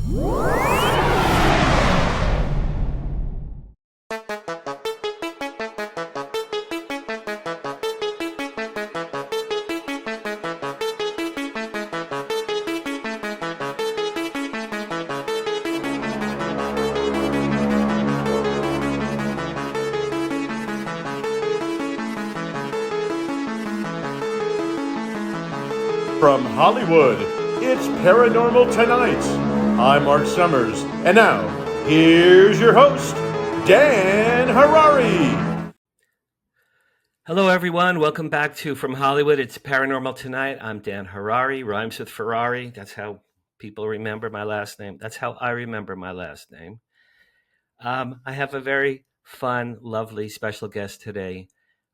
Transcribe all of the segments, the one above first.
From Hollywood, it's Paranormal Tonight. I'm Mark Summers, and now, here's your host, Dan Harary. Hello, everyone. Welcome back to From Hollywood, it's Paranormal Tonight. I'm Dan Harary, rhymes with Ferrari. That's how people remember my last name. That's how I remember my last name. I have a very fun, lovely, special guest today.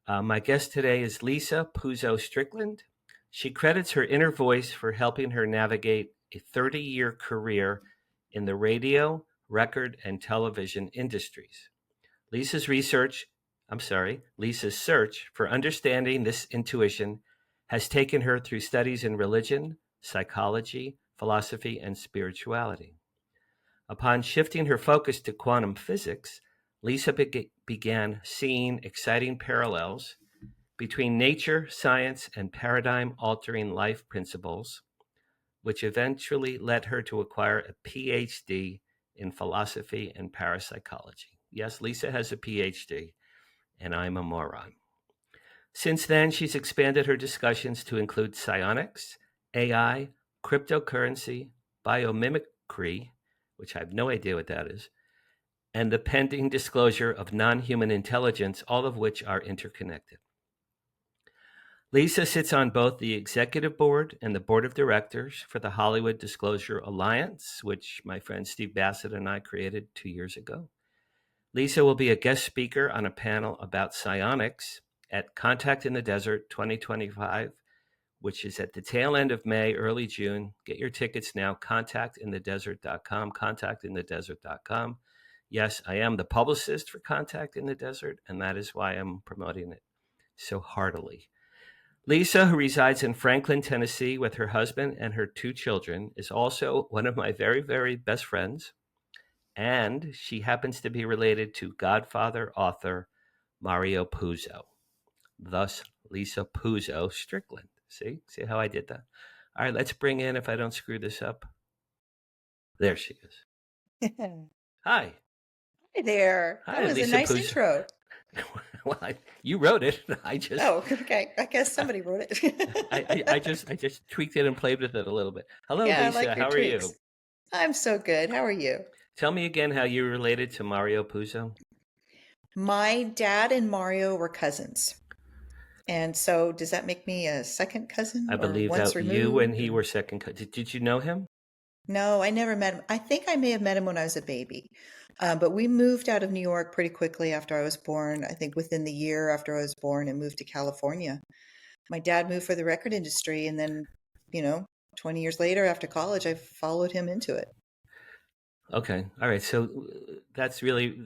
My guest today is Lisa Puzo-Strickland. She credits her inner voice for helping her navigate a 30-year career in the radio, record, and television industries. Lisa's search for understanding this intuition has taken her through studies in religion, psychology, philosophy, and spirituality. Upon shifting her focus to quantum physics, Lisa began seeing exciting parallels between nature, science, and paradigm-altering life principles, which eventually led her to acquire a PhD in philosophy and parapsychology. Yes, Lisa has a PhD, and I'm a moron. Since then, she's expanded her discussions to include psionics, AI, cryptocurrency, biomimicry, which I have no idea what that is, and the pending disclosure of non-human intelligence, all of which are interconnected. Lisa sits on both the executive board and the board of directors for the Hollywood Disclosure Alliance, which my friend Steve Bassett and I created 2 years ago. Lisa will be a guest speaker on a panel about psionics at Contact in the Desert 2025, which is at the tail end of May, early June. Get your tickets now, contactinthedesert.com, contactinthedesert.com. Yes, I am the publicist for Contact in the Desert, and that is why I'm promoting it so heartily. Lisa, who resides in Franklin, Tennessee with her husband and her 2 children, is also one of my very, very best friends. And she happens to be related to Godfather author Mario Puzo. Thus, Lisa Puzo-Strickland. See how I did that? All right, let's bring in, if I don't screw this up. There she is. Hi. Hi there. Hi, That was Lisa a nice Puzo. intro. Well, you wrote it. I just. Oh, okay. I guess somebody wrote it. I just tweaked it and played with it a little bit. Hello, Yeah, I Lisa. like your How are tweaks. you? I'm so good. How are you? Tell me again how you're related to Mario Puzo. My dad and Mario were cousins. And so does that make me a second cousin? I or believe once that removed? you and he were second cousins. Did you know him? No, I never met him. I think I may have met him when I was a baby. But we moved out of New York pretty quickly after I was born. I think within the year after I was born, and moved to California. My dad moved for the record industry, and then, 20 years later after college, I followed him into it. Okay. All right. So that's really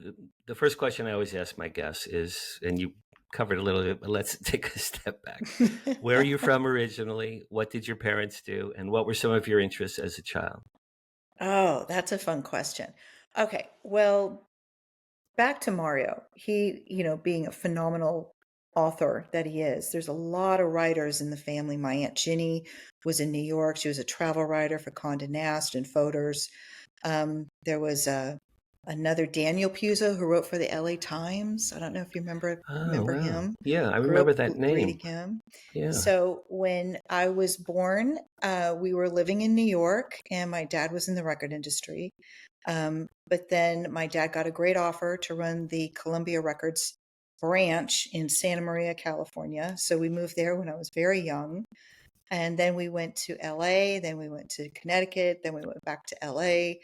the first question I always ask my guests is, and you covered a little bit, but let's take a step back. Where are you from originally? What did your parents do? And what were some of your interests as a child? Oh, that's a fun question. Okay, well, back to Mario. He, being a phenomenal author that he is, there's a lot of writers in the family. My Aunt Ginny was in New York. She was a travel writer for Condé Nast and Photos. There was another Daniel Puzo who wrote for the LA Times. I don't know if you remember Wow. him. Yeah, I Grew remember up that name. reading him. Yeah. So when I was born, we were living in New York, and my dad was in the record industry. But then my dad got a great offer to run the Columbia Records branch in Santa Maria, California. So we moved there when I was very young. And then we went to LA, then we went to Connecticut, then we went back to LA.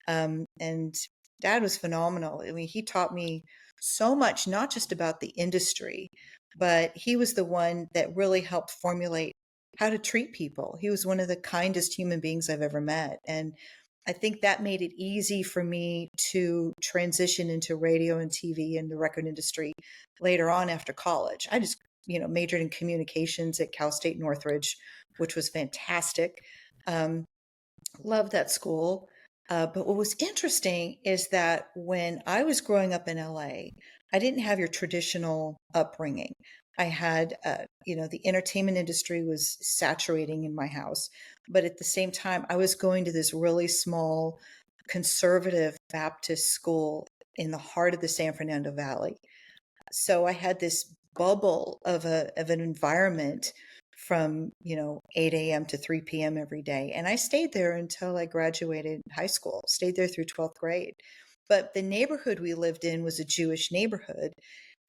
And Dad was phenomenal. I mean, he taught me so much, not just about the industry, but he was the one that really helped formulate how to treat people. He was one of the kindest human beings I've ever met. And I think that made it easy for me to transition into radio and TV and the record industry later on after college. I just, majored in communications at Cal State Northridge, which was fantastic. Loved that school. But what was interesting is that when I was growing up in LA, I didn't have your traditional upbringing. I had, the entertainment industry was saturating in my house. But at the same time, I was going to this really small conservative Baptist school in the heart of the San Fernando Valley. So I had this bubble of an environment from 8 a.m. to 3 p.m. every day, and I stayed there until I graduated high school. Stayed there through 12th grade. But the neighborhood we lived in was a Jewish neighborhood,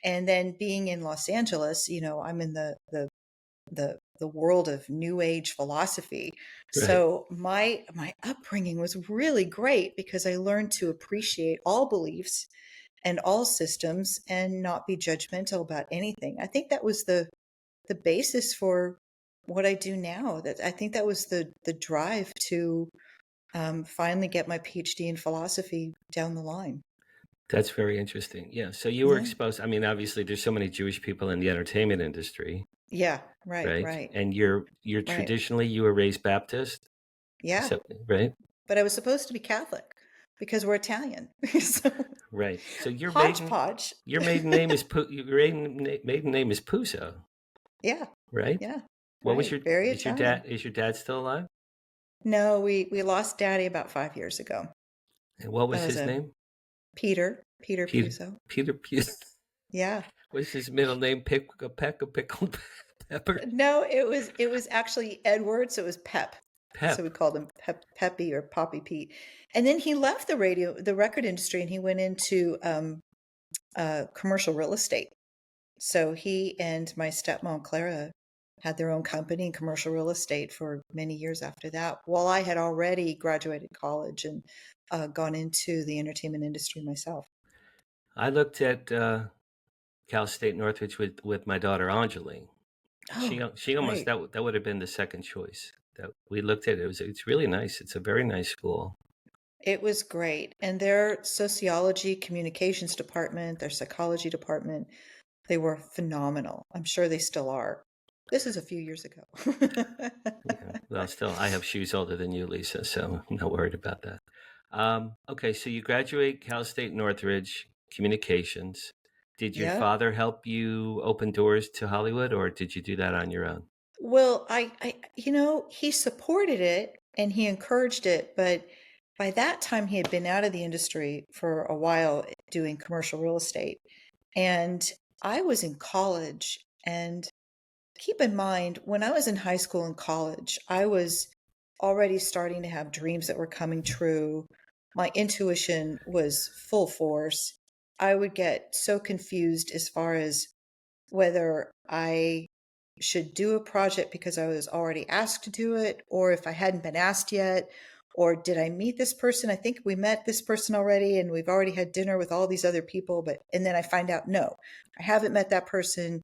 and then being in Los Angeles, I'm in the world of New Age philosophy. Right. So my upbringing was really great because I learned to appreciate all beliefs and all systems and not be judgmental about anything. I think that was the basis for what I do now. That I think that was the drive to finally get my PhD in philosophy down the line. That's very interesting. Yeah. So you were Yeah, exposed. I mean, obviously, there's so many Jewish people in the entertainment industry, yeah, right, right? right, And you're right. traditionally you were raised Baptist, Yeah, so right, but I was supposed to be Catholic because we're Italian. So right. So hodgepodge. your maiden name is maiden name is Puzo, Yeah, right? yeah, What was right. Very is your Italian. dad still alive? No, we lost Daddy about 5 years ago. And what That was was his a name? Peter Peter Puzo. Peter Puzo. Yeah. What's his middle name? A pickled pepper. No, it was actually Edward, so it was Pep. So Pep. we called him Peppy or Poppy Pete. And then he left the record industry, and he went into commercial real estate. So he and my stepmom Clara had their own company in commercial real estate for many years after that, while I had already graduated college and gone into the entertainment industry myself. I looked at Cal State Northridge with my daughter Anjali. Oh, She almost great. that would have been the second choice that we looked at. It's really nice. It's a very nice school. It was great. And their sociology communications department, their psychology department, they were phenomenal. I'm sure they still are. This is a few years ago. Yeah. Well, still, I have shoes older than you, Lisa, so I'm not worried about that. Okay, so you graduate Cal State Northridge Communications. Did your Yep. father help you open doors to Hollywood, or did you do that on your own? Well, he supported it and he encouraged it, but by that time he had been out of the industry for a while doing commercial real estate. And I was in college. And keep in mind, when I was in high school and college, I was already starting to have dreams that were coming true. My intuition was full force. I would get so confused as far as whether I should do a project because I was already asked to do it, or if I hadn't been asked yet, or did I meet this person? I think we met this person already and we've already had dinner with all these other people, and then I find out, no, I haven't met that person.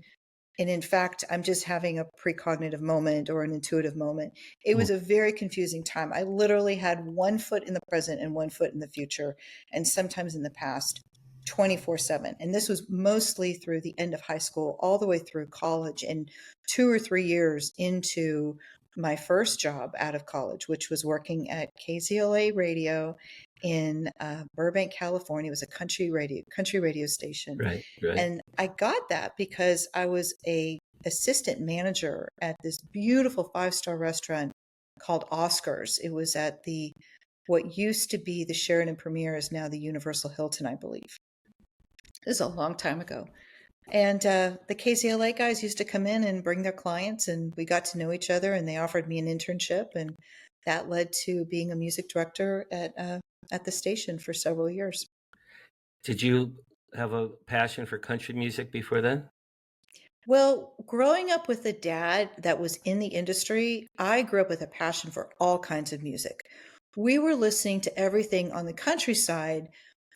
And in fact, I'm just having a precognitive moment or an intuitive moment. It Mm. was a very confusing time. I literally had one foot in the present and one foot in the future, and sometimes in the past, 24/7. And this was mostly through the end of high school, all the way through college, and 2 or 3 years into my first job out of college, which was working at KZLA Radio in Burbank, California. It was a country radio station, Right, right, and I got that because I was a assistant manager at this beautiful 5-star restaurant called Oscars. It was at the what used to be the Sheraton Premier, is now the Universal Hilton, I believe. This is a long time ago. And the KZLA guys used to come in and bring their clients, and we got to know each other. And they offered me an internship, and that led to being a music director at the station for several years. Did you have a passion for country music before then? Well, growing up with a dad that was in the industry, I grew up with a passion for all kinds of music. We were listening to everything on the countryside,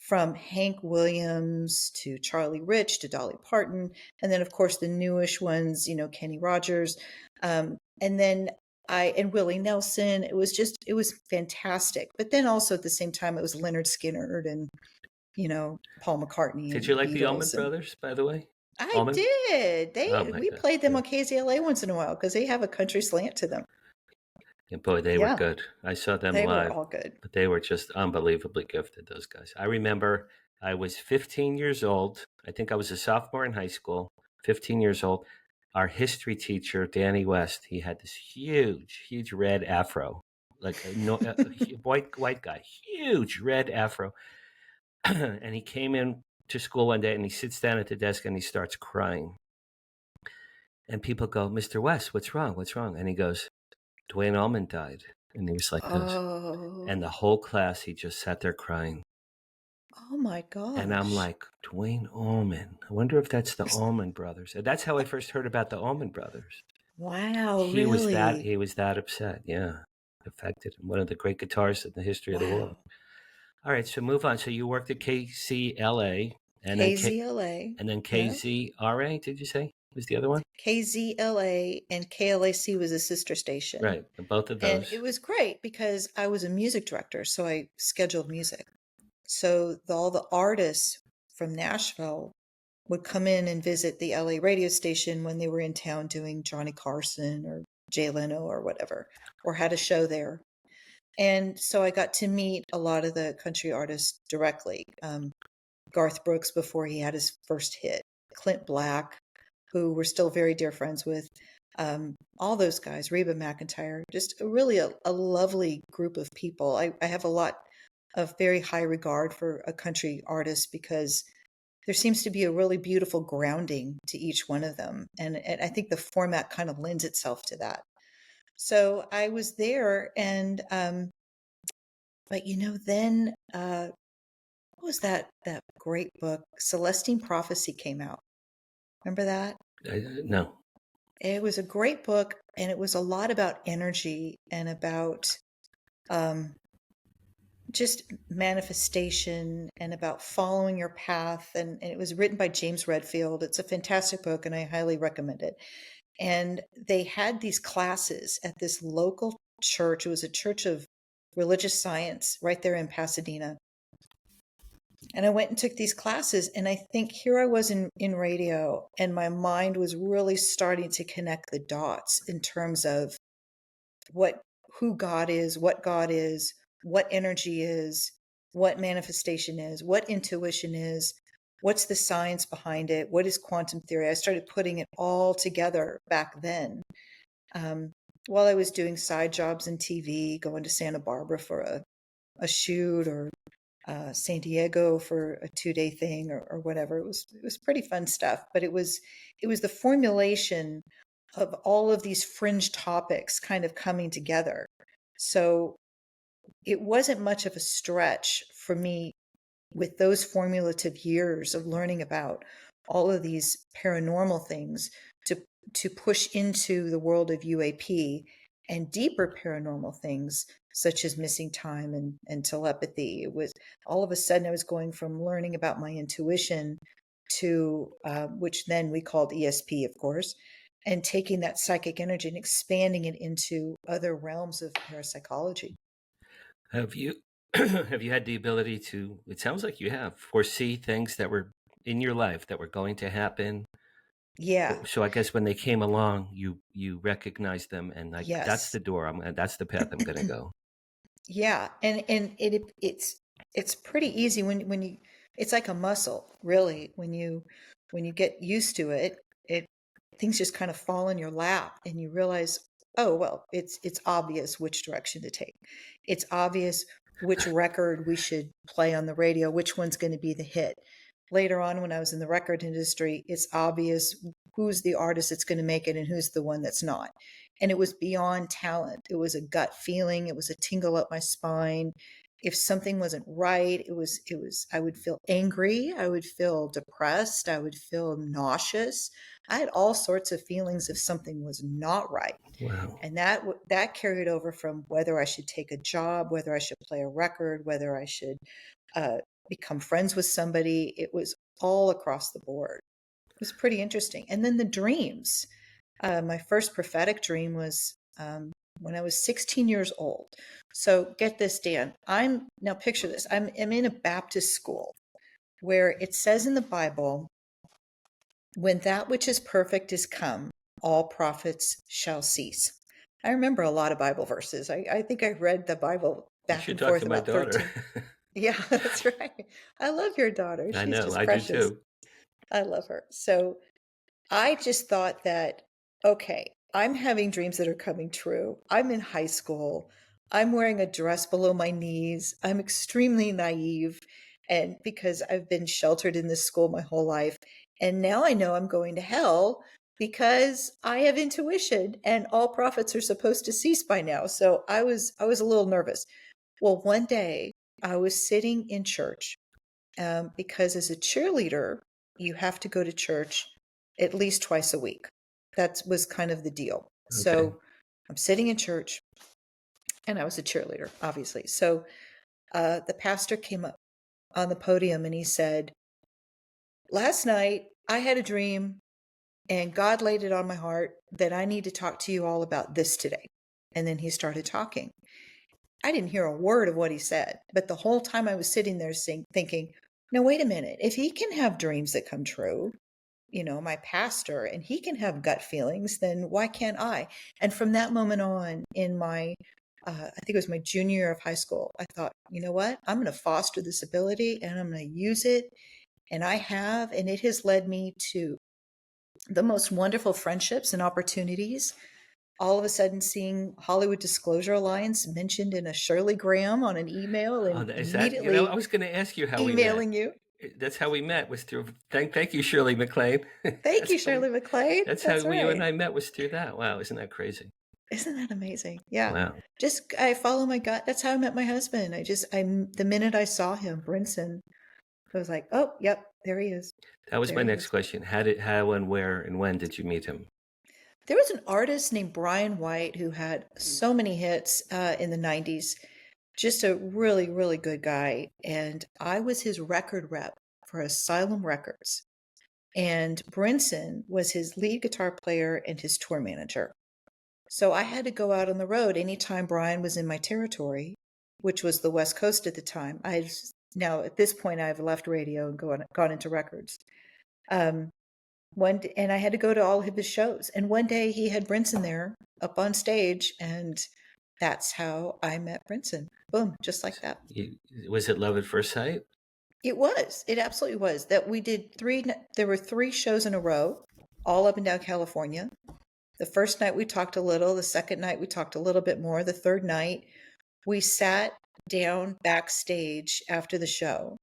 from Hank Williams to Charlie Rich to Dolly Parton, and then of course the newish ones, Kenny Rogers, and then and Willie Nelson. It was fantastic. But then also at the same time, it was Leonard Skinner and Paul McCartney Did and you the like the Allman Beatles. And Brothers, by the way? I Allman? did. Oh They my We God. played them Yeah. on KZLA once in a while because they have a country slant to them. And boy, they were Yeah, good. I saw them they were live, all good. but they were just unbelievably gifted, those guys. I remember I was 15 years old. I think I was a sophomore in high school, 15 years old. Our history teacher, Danny West, he had this huge red afro, like a white guy, huge red afro. And he came in to school one day and he sits down at the desk and he starts crying. And people go, Mr. West, what's wrong? What's wrong? And he goes, Dwayne Allman died. And he was like this. And the Oh, whole class, he just sat there crying. oh my And I'm gosh. like, Dwayne Allman. I wonder if that's the Allman Brothers. And that's how I first heard about the Allman Brothers. Wow, He was really? that upset. Yeah. Affected him. One of the great guitarists in the history of the world. Wow. All right, so move on. So you worked at KCLA and then KZLA. Yeah. KZRA, did you say? Was the other one? KZLA and KLAC was a sister station. Right. Both of And those. it was great because I was a music director, so I scheduled music. So all the artists from Nashville would come in and visit the LA radio station when they were in town doing Johnny Carson or Jay Leno or whatever, or had a show there. And so I got to meet a lot of the country artists directly. Garth Brooks before he had his first hit, Clint Black, who we're still very dear friends with, all those guys, Reba McEntire, just really a lovely group of people. I have a lot of very high regard for a country artist because there seems to be a really beautiful grounding to each one of them. And I think the format kind of lends itself to that. So I was there but then what was that great book? Celestine Prophecy came out. Remember that? No. It was a great book, and it was a lot about energy and about um, just manifestation and about following your path. And it was written by James Redfield. It's a fantastic book, and I highly recommend it. And they had these classes at this local church. It was a church of religious science right there in Pasadena. And I went and took these classes, and I think here I was in radio, and my mind was really starting to connect the dots in terms of who God is, what energy is, what manifestation is, what intuition is, what's the science behind it, what is quantum theory. I started putting it all together back then. While I was doing side jobs in TV, going to Santa Barbara for a shoot, or San Diego for a 2-day thing, or whatever. It was pretty fun stuff, but it was the formulation of all of these fringe topics kind of coming together. So it wasn't much of a stretch for me with those formulative years of learning about all of these paranormal things to push into the world of UAP and deeper paranormal things such as missing time and telepathy. It was all of a sudden I was going from learning about my intuition to which then we called ESP, of course, and taking that psychic energy and expanding it into other realms of parapsychology. Have you have you had the ability to, it sounds like you have, foresee things that were in your life that were going to happen? Yeah. So I guess when they came along, you recognized them and like that's Yes. the door. That's the path I'm going to go. Yeah, and it's pretty easy when you it's like a muscle, really. When you get used to it, it things just kind of fall in your lap and you realize, oh, well, it's obvious which direction to take. It's obvious which record we should play on the radio, which one's going to be the hit. Later on, when I was in the record industry, it's obvious who's the artist that's going to make it and who's the one that's not. And it was beyond talent. It was a gut feeling. It was a tingle up my spine. If something wasn't right, I would feel angry. I would feel depressed. I would feel nauseous. I had all sorts of feelings if something was not right. Wow. And that carried over from whether I should take a job, whether I should play a record, whether I should uh, become friends with somebody. It was all across the board. It was pretty interesting. And then the dreams. My first prophetic dream was when I was 16 years old. So get this, Dan. Now picture this. I'm in a Baptist school where it says in the Bible, when that which is perfect is come, all prophets shall cease. I remember a lot of Bible verses. I think I read the Bible You back should and talk forth to my about daughter. 13. Yeah, that's right. I love your daughter. I She's know, just I do precious. too. I love her. So I just thought that, okay, I'm having dreams that are coming true. I'm in high school. I'm wearing a dress below my knees. I'm extremely naive. And because I've been sheltered in this school my whole life. And now I know I'm going to hell because I have intuition and all prophets are supposed to cease by now. So I was a little nervous. Well, one day I was sitting in church because as a cheerleader, you have to go to church at least twice a week. That was kind of the deal. Okay. So I'm sitting in church, and I was a cheerleader, obviously. So the pastor came up on the podium and he said, "Last night I had a dream, and God laid it on my heart that I need to talk to you all about this today." And then he started talking. I didn't hear a word of what he said, but the whole time I was sitting there thinking, no, wait a minute. If he can have dreams that come true, my pastor, and he can have gut feelings, then why can't I? And from that moment on, in I think it was my junior year of high school, I thought, you know what? I'm going to foster this ability and I'm going to use it. And I have, and it has led me to the most wonderful friendships and opportunities. All of a sudden, seeing Hollywood Disclosure Alliance mentioned in a Shirley Graham on an email Oh, and is that, I immediately was going to ask you how we met. emailing you. That's how we met, was through, thank you, Shirley MacLaine. Thank That's you, how we, Shirley MacLaine. that's how That's you and right. I met, was through that. Wow, isn't that crazy? Isn't that amazing? Yeah. Wow. I follow my gut. That's how I met my husband. The minute I saw him, Brinson, I was like, oh, yep, there he is. That was There my he next is. question. How and where and when did you meet him? There was an artist named Brian White who had so many hits in the 90s. Just a really, really good guy. And I was his record rep for Asylum Records. And Brinson was his lead guitar player and his tour manager. So I had to go out on the road anytime Brian was in my territory, which was the West Coast at the time. Now at this point I've left radio and gone into records. Um, and I had to go to all of his shows. And one day he had Brinson there up on stage, and that's how I met Brinson. Boom, just like that. Was it love at first sight? It was. It absolutely was. That we did there were 3 shows in a row, all up and down California. The first night we talked a little. The second night we talked a little bit more. The third night we sat down backstage after the show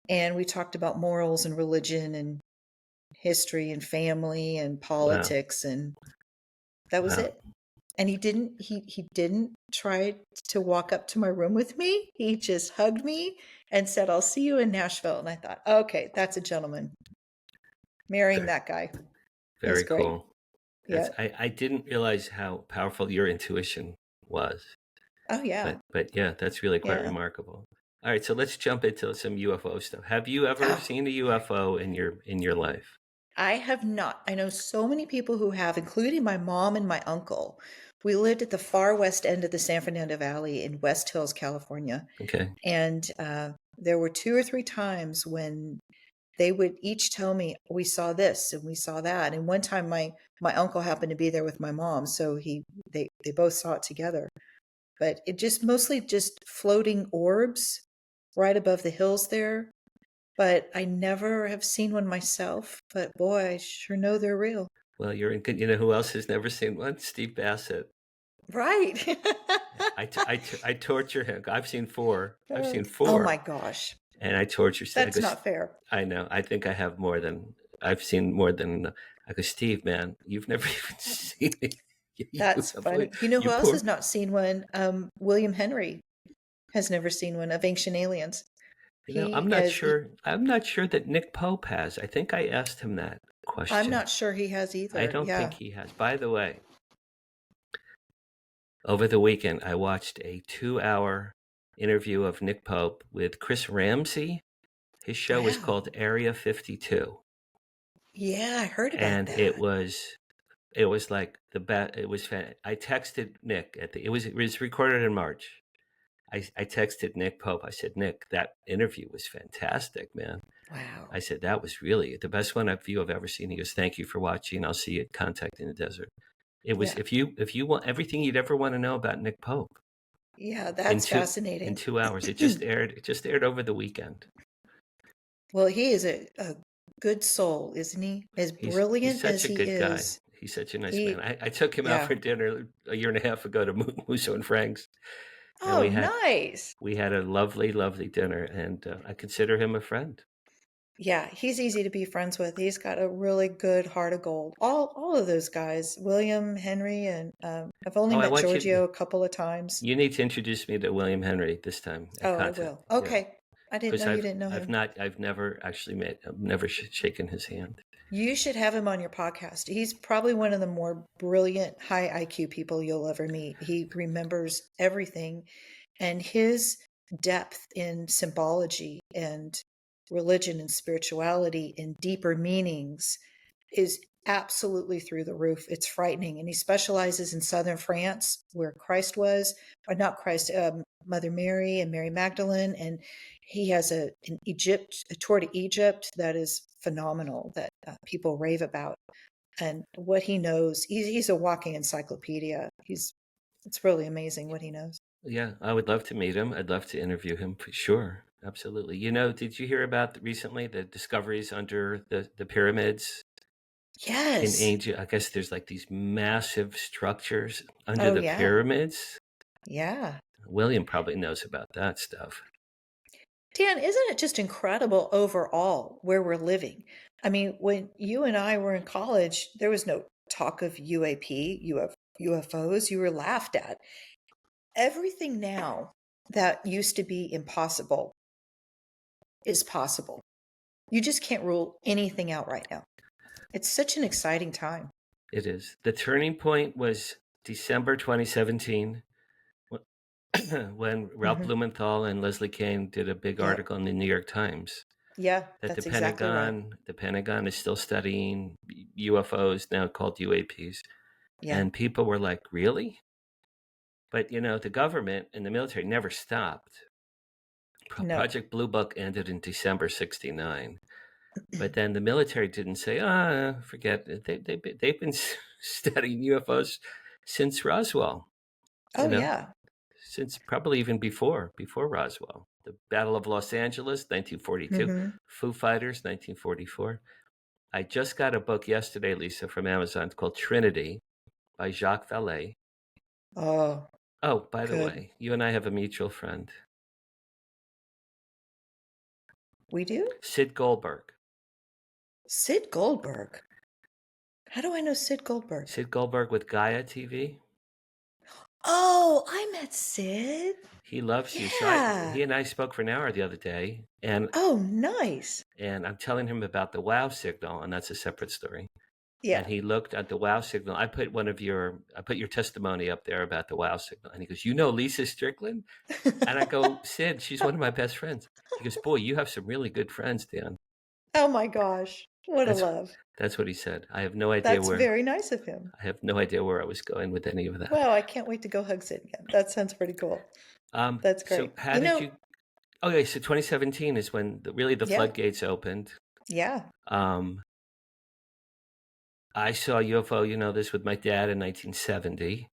and we talked about morals and religion and history and family and Wow. politics, and that was Wow. it. And he didn't try to walk up to my room with me. He just hugged me and said, "I'll see you in Nashville." And I thought, okay, that's a gentleman. Marrying that guy. Very That's great. cool. Yeah. I didn't realize how powerful your intuition was. Oh yeah. But yeah, that's really quite Yeah. remarkable. All right, so let's jump into some UFO stuff. Have you ever seen a UFO in your life? I have not. I know so many people who have, including my mom and my uncle. We lived at the far west end of the San Fernando Valley in West Hills, California. Okay. And there were 2 or 3 times when they would each tell me, we saw this and we saw that. And one time my uncle happened to be there with my mom, so they both saw it together. But it just mostly just floating orbs right above the hills there. But I never have seen one myself. But boy, I sure know they're real. Well, you're in good. You know who else has never seen one? Steve Bassett. Right. I torture him. I've seen 4. I've seen 4. Oh my gosh. And I torture Steve. That's not fair. I know. I think I have more than I've seen more than. I go, Steve, man, you've never even seen it. That's funny. You know who else has not seen one? William Henry has never seen one of Ancient Aliens. I'm not sure. I'm not sure that Nick Pope has. I think I asked him that question. I'm not sure he has either. I don't think he has. By the way, over the weekend, I watched a 2-hour interview of Nick Pope with Chris Ramsey. His show was called Area 52. Yeah, I heard about and that. it was like the best. It was I texted Nick it was recorded in March. I texted Nick Pope. I said, Nick, that interview was fantastic, man. Wow. I said, that was really the best one I've ever seen. He goes, thank you for watching. I'll see you at Contact in the Desert. It was Yeah. if you want everything you'd ever want to know about Nick Pope Yeah, in that's in fascinating. 2 hours. It just aired over the weekend. Well, he is a good soul, isn't he? As He's brilliant as such a he good guy. is, He's such a nice man. he, I took him out yeah. for dinner a year and a half ago to Musso and Frank's, and Oh, nice. we had a lovely, lovely dinner, and I consider him a friend. Yeah, he's easy to be friends with. He's got a really good heart of gold. All of those guys, William, Henry, and I've only Oh, I met want you. Giorgio a couple of times. You need to introduce me to William Henry this time at Oh, I content. will. Yeah, Okay. I didn't because know you didn't know him. I've never actually met, I've never shaken his hand. You should have him on your podcast. He's probably one of the more brilliant, high IQ people you'll ever meet. He remembers everything, and his depth in symbology and religion and spirituality and deeper meanings is absolutely through the roof. It's frightening. And he specializes in southern France, where Christ was, or not Christ, Mother Mary and Mary Magdalene. And he has a tour to Egypt that is phenomenal, that people rave about. And what he knows, he's a walking encyclopedia. It's really amazing what he knows. Yeah, I would love to meet him. I'd love to interview him for sure. Absolutely. Did you hear about recently the discoveries under the pyramids in Yes. Egypt? I guess there's like these massive structures under Oh, the yeah. pyramids. Yeah. William probably knows about that stuff. Dan, isn't it just incredible overall where we're living? I mean, when you and I were in college, there was no talk of UAP, UFOs. You were laughed at. Everything now that used to be impossible is possible. You just can't rule anything out right now. It's such an exciting time. It is. The turning point was December 2017 when Ralph Hmm. Blumenthal and Leslie Kean did a big Yep. article in the New York Times Yeah, that that's exactly right. The Pentagon is still studying UFOs, now called UAPs. Yeah. And people were like, really? But, the government and the military never stopped. No. Project Blue Book ended in December 69. But then the military didn't say, forget it. They've been studying UFOs since Roswell, Oh, yeah. since probably even before Roswell. The Battle of Los Angeles, 1942. Hmm. Foo Fighters, 1944. I just got a book yesterday, Lisa, from Amazon called Trinity by Jacques Vallée. Oh, Oh, by the good. way, you and I have a mutual friend, We do? Sid Goldberg. Sid Goldberg. How do I know Sid Goldberg? Sid Goldberg with Gaia TV. Oh, I met Sid. He loves you. So Yeah. he and I spoke for an hour the other day, and Oh, nice. I'm telling him about the wow signal, and that's a separate story. Yeah. And he looked at the wow signal. I put your testimony up there about the wow signal, and he goes, Lisa Strickland? And I go, Sid, she's one of my best friends. He goes, boy, you have some really good friends, Dan. Oh my gosh. What a love. That's what he said. I have no idea That's where. very nice of him. I have no idea where I was going with any of that. Wow, I can't wait to go hug Sid again. That sounds pretty cool. That's great. So how did you? Oh yeah, so 2017 is when the floodgates opened. Yeah. I saw UFO, this with my dad in 1970,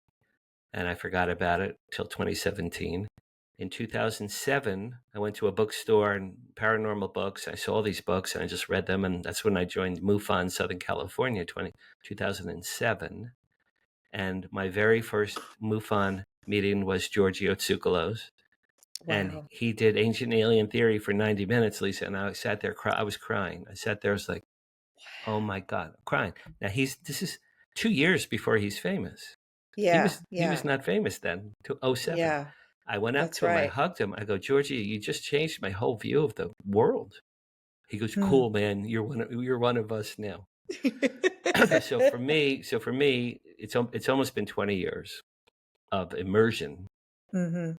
and I forgot about it till 2017. In 2007, I went to a bookstore and paranormal books. I saw all these books and I just read them. And that's when I joined MUFON Southern California, 2007. And my very first MUFON meeting was Giorgio Tsoukalos. Wow. And he did Ancient Alien Theory for 90 minutes, Lisa. And I sat there, I was crying. I sat there, I was like, oh my God, I'm crying. Now this is 2 years before he's famous. Yeah. He was not famous then, to 2007. Yeah. I went up to him, I hugged him. I go, Georgie, you just changed my whole view of the world. He goes, cool, man. You're one of us now. So for me, it's almost been 20 years of immersion. Mm-hmm.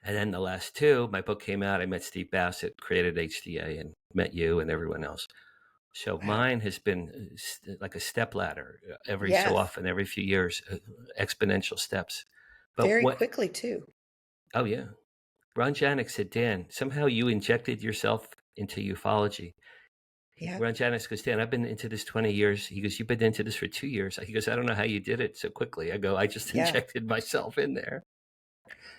And then the last two, my book came out. I met Steve Bassett, created HDA, and met you and everyone else. So mine has been like a step ladder every so often, every few years, exponential steps. But very quickly too. Oh, yeah. Ron Janik said, Dan, somehow you injected yourself into ufology. Yeah. Ron Janis goes, Dan, I've been into this 20 years. He goes, you've been into this for 2 years. He goes, I don't know how you did it so quickly. I go, I just Yeah. injected myself in there.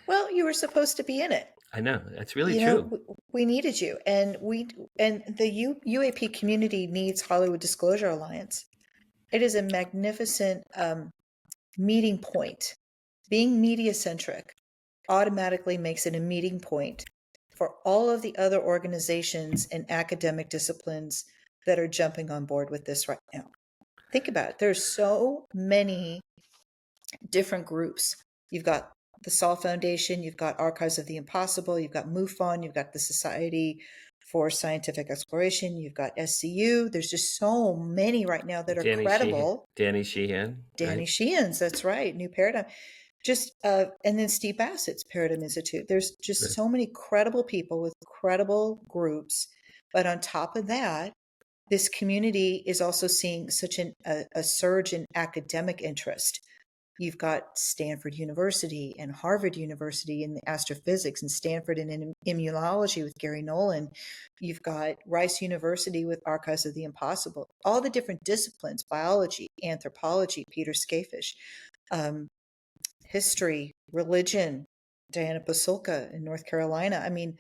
Well, you were supposed to be in it. I know. That's really true. We needed you, and the UAP community needs Hollywood Disclosure Alliance. It is a magnificent meeting point. Being media centric automatically makes it a meeting point for all of the other organizations and academic disciplines that are jumping on board with this right now. Think about it. There's so many different groups. You've got the Saul Foundation, you've got Archives of the Impossible, you've got MUFON, you've got the Society for Scientific Exploration, you've got SCU. There's just so many right now that are credible. Danny Sheehan. Danny Sheehan's, that's right. New Paradigm. Just and then Steve Bassett's Paradigm Institute. There's just so many credible people with credible groups. But on top of that, this community is also seeing such a surge in academic interest. You've got Stanford University and Harvard University in the astrophysics, and Stanford in immunology with Gary Nolan. You've got Rice University with Archives of the Impossible. All the different disciplines: biology, anthropology, Peter Skafish, history, religion, Diana Pasulka in North Carolina. I mean,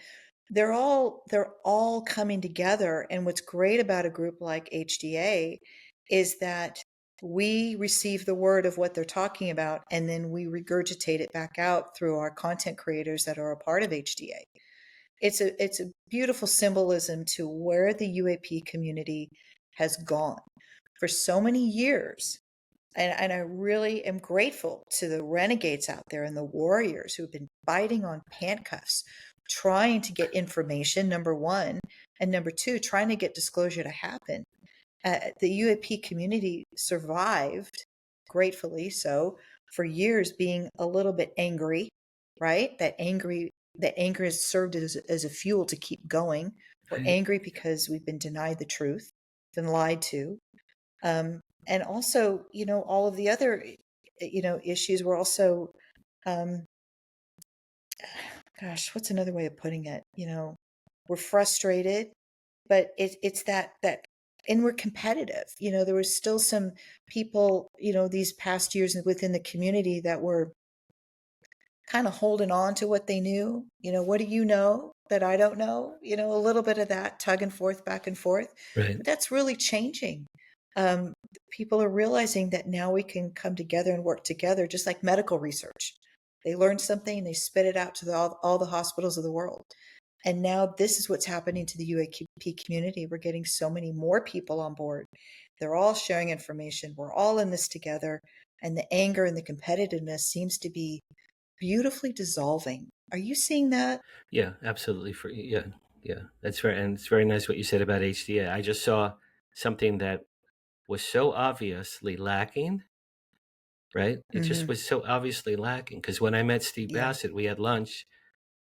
they're all coming together. And what's great about a group like HDA is that we receive the word of what they're talking about, and then we regurgitate it back out through our content creators that are a part of HDA. It's a beautiful symbolism to where the UAP community has gone for so many years. And I really am grateful to the renegades out there and the warriors who have been biting on handcuffs, trying to get information, number one, and number two, trying to get disclosure to happen. The UAP community survived, gratefully so, for years being a little bit angry, right? That anger has served as a fuel to keep going. We're angry because we've been denied the truth, been lied to. And also, all of the other, issues were also, gosh, what's another way of putting it? We're frustrated, but it's that, and we're competitive. There was still some people, these past years within the community that were kind of holding on to what they knew. What do you know that I don't know? A little bit of that tug and forth, back and forth. Right. But that's really changing. People are realizing that now we can come together and work together, just like medical research. They learn something and they spit it out to all the hospitals of the world. And now this is what's happening to the UAP community. We're getting so many more people on board. They're all sharing information. We're all in this together. And the anger and the competitiveness seems to be beautifully dissolving. Are you seeing that? Yeah, absolutely. Yeah. That's right. And it's very nice what you said about HDA. I just saw something that was so obviously lacking, right? It just was so obviously lacking. Because when I met Steve Bassett, we had lunch,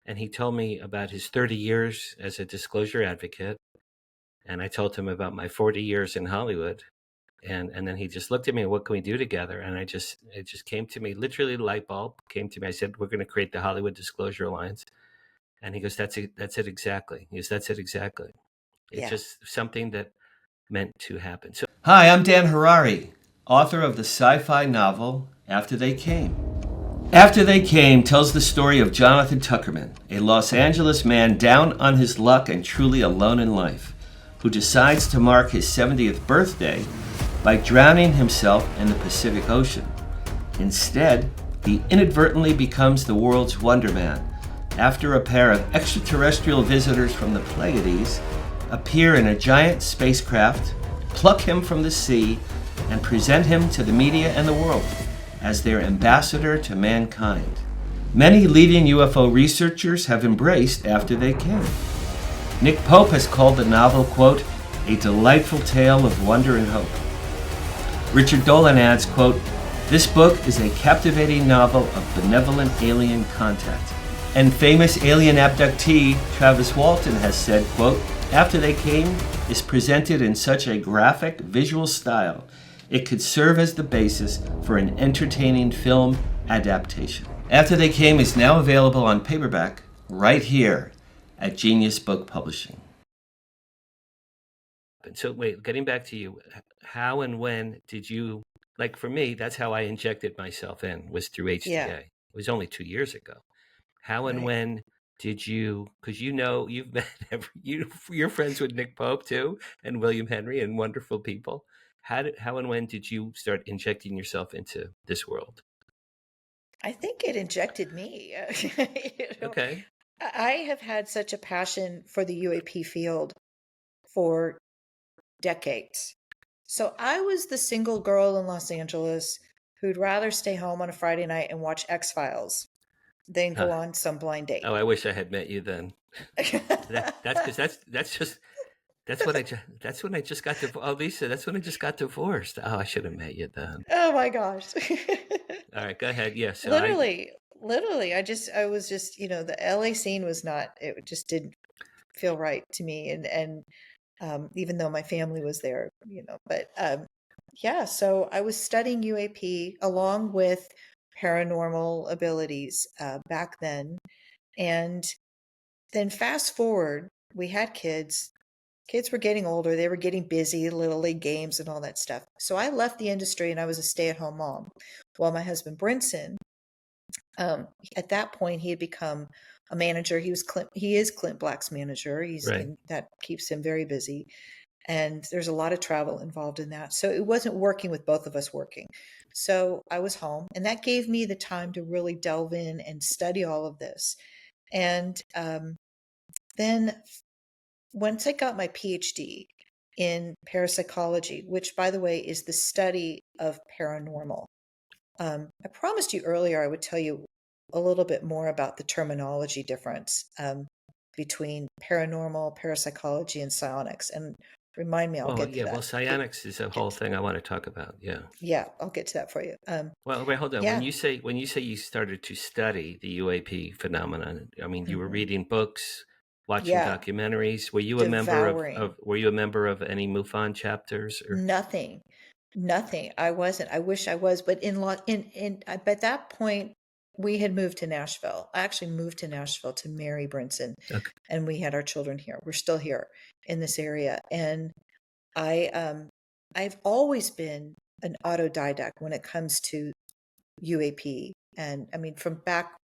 and he told me about his 30 years as a disclosure advocate. And I told him about my 40 years in Hollywood. And then he just looked at me, what can we do together? And it just came to me, literally the light bulb came to me. I said, we're going to create the Hollywood Disclosure Alliance. And he goes, that's it exactly. He goes, that's it exactly. It's just something that meant to happen. So, hi, I'm Dan Harary, author of the sci-fi novel After They Came. After They Came tells the story of Jonathan Tuckerman, a Los Angeles man down on his luck and truly alone in life, who decides to mark his 70th birthday by drowning himself in the Pacific Ocean. Instead, he inadvertently becomes the world's Wonder Man after a pair of extraterrestrial visitors from the Pleiades appear in a giant spacecraft, pluck him from the sea, and present him to the media and the world as their ambassador to mankind. Many leading UFO researchers have embraced After They Came. Nick Pope has called the novel, quote, a delightful tale of wonder and hope. Richard Dolan adds, quote, this book is a captivating novel of benevolent alien contact. And famous alien abductee Travis Walton has said, quote, After They Came is presented in such a graphic visual style, it could serve as the basis for an entertaining film adaptation. After They Came is now available on paperback right here at Genius Book Publishing. happened. So wait, getting back to you, how and when did you, like for me, that's how I injected myself in, was through HDA. Yeah, It was only 2 years ago. How and right. when did you, because you've met you're friends with Nick Pope too, and William Henry, and wonderful people. How and when did you start injecting yourself into this world? I think it injected me. You know, Okay. I have had such a passion for the UAP field for decades. So I was the single girl in Los Angeles who'd rather stay home on a Friday night and watch X-Files than Huh. go on some blind date. Oh, I wish I had met you then. That's because that's just that's when I just got divorced. Oh, Lisa, that's when I just got divorced. Oh, I should have met you then. Oh my gosh. All right, go ahead. Yeah, so Literally, I was just, the LA scene was not, it just didn't feel right to me. And even though my family was there, but yeah, so I was studying UAP along with paranormal abilities back then. And then fast forward, we had kids. Kids were getting older, they were getting busy, little league games and all that stuff. So I left the industry and I was a stay-at-home mom. While my husband Brinson, at that point, he had become a manager. He is Clint Black's manager. right. That keeps him very busy. And there's a lot of travel involved in that. So it wasn't working with both of us working. So I was home, and that gave me the time to really delve in and study all of this. And then once I got my PhD in parapsychology, which, by the way, is the study of paranormal. I promised you earlier I would tell you a little bit more about the terminology difference between paranormal, parapsychology, and psionics. And remind me, I'll Well, get to yeah. Well, that. psionics is a whole Get thing I want to talk about. Yeah. Yeah, I'll get to that for you. Well, wait, hold on. When Yeah. you say you started to study the UAP phenomenon, I mean, you were hmm reading books, watching Yeah, documentaries. Were you a member devouring. were you a member of any MUFON chapters or? Nothing, nothing. I wasn't. I wish I was, but by that point, we had moved to Nashville. I actually moved to Nashville to marry Brinson, Okay. and we had our children here. We're still here in this area, and I've always been an autodidact when it comes to UAP, and I mean from back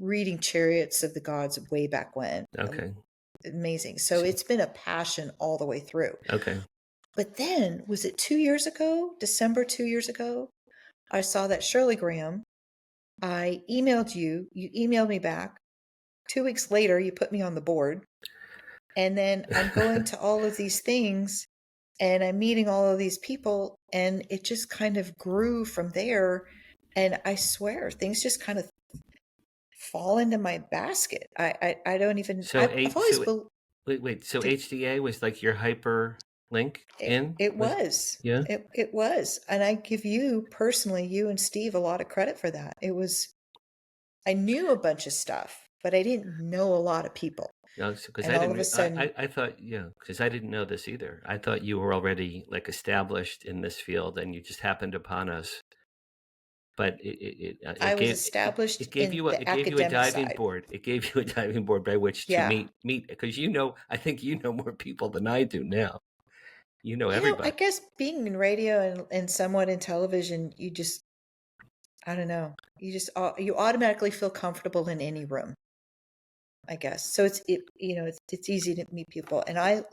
reading Chariots of the Gods way back when. Okay. Amazing. So it's been a passion all the way through. Okay. But then, was it 2 years ago, December 2 years ago, I saw that Shirley Graham, I emailed you, you emailed me back. 2 weeks later, you put me on the board. And then I'm going to all of these things and I'm meeting all of these people, and it just kind of grew from there. And I swear, things just kind of fall into my basket. I don't even, So I've eight. always So wait. So did, HDA was like your hyper link in it was was. yeah. It was. And I give you personally, you and Steve, a lot of credit for that. I knew a bunch of stuff, but I didn't know a lot of people. No, because And I all didn't. of a sudden, I thought because I didn't know this either. I thought you were already like established in this field, and you just happened upon us. But I was established in the it gave you a academic diving side. board. It gave you a diving board by which to Yeah. meet because I think you know more people than I do now. You know I everybody. guess being in radio and somewhat in television, I don't know, you automatically feel comfortable in any room, I guess. So it's easy to meet people. And I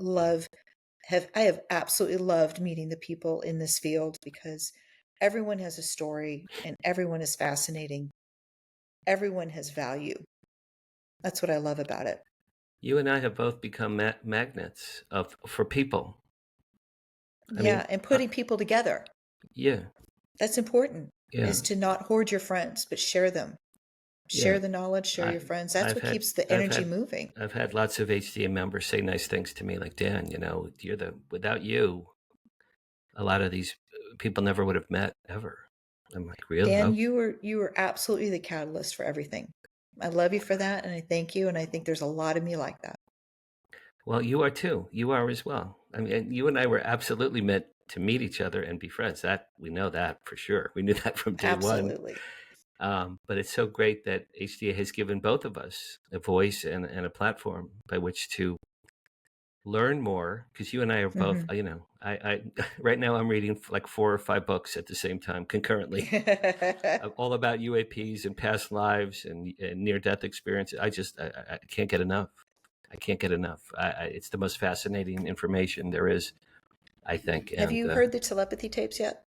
have absolutely loved meeting the people in this field because everyone has a story and everyone is fascinating. Everyone has value. That's what I love about it. You and I have both become magnets for people. I mean, Yeah, and putting people together. yeah, That's important, yeah, is to not hoard your friends, but share them. yeah. Share the knowledge, share I, your friends. That's I've what had, keeps the I've energy had, moving. I've had lots of HDA members say nice things to me, like Dan. Without you, a lot of these people never would have met ever. I'm like, really? Dan, Oh, you were absolutely the catalyst for everything. I love you for that, and I thank you, and I think there's a lot of me like that. well, you are too. You are as well. I mean, and you and I were absolutely meant to meet each other and be friends. That we know that for sure. We knew that from day one. Absolutely. But it's so great that HDA has given both of us a voice and a platform by which to learn more, because you and I are both, Mhm. I right now I'm reading like 4 or 5 books at the same time concurrently, all about UAPs and past lives and near-death experiences. I can't get enough. I can't get enough. It's the most fascinating information there is, I think. Have And you heard the telepathy tapes yet?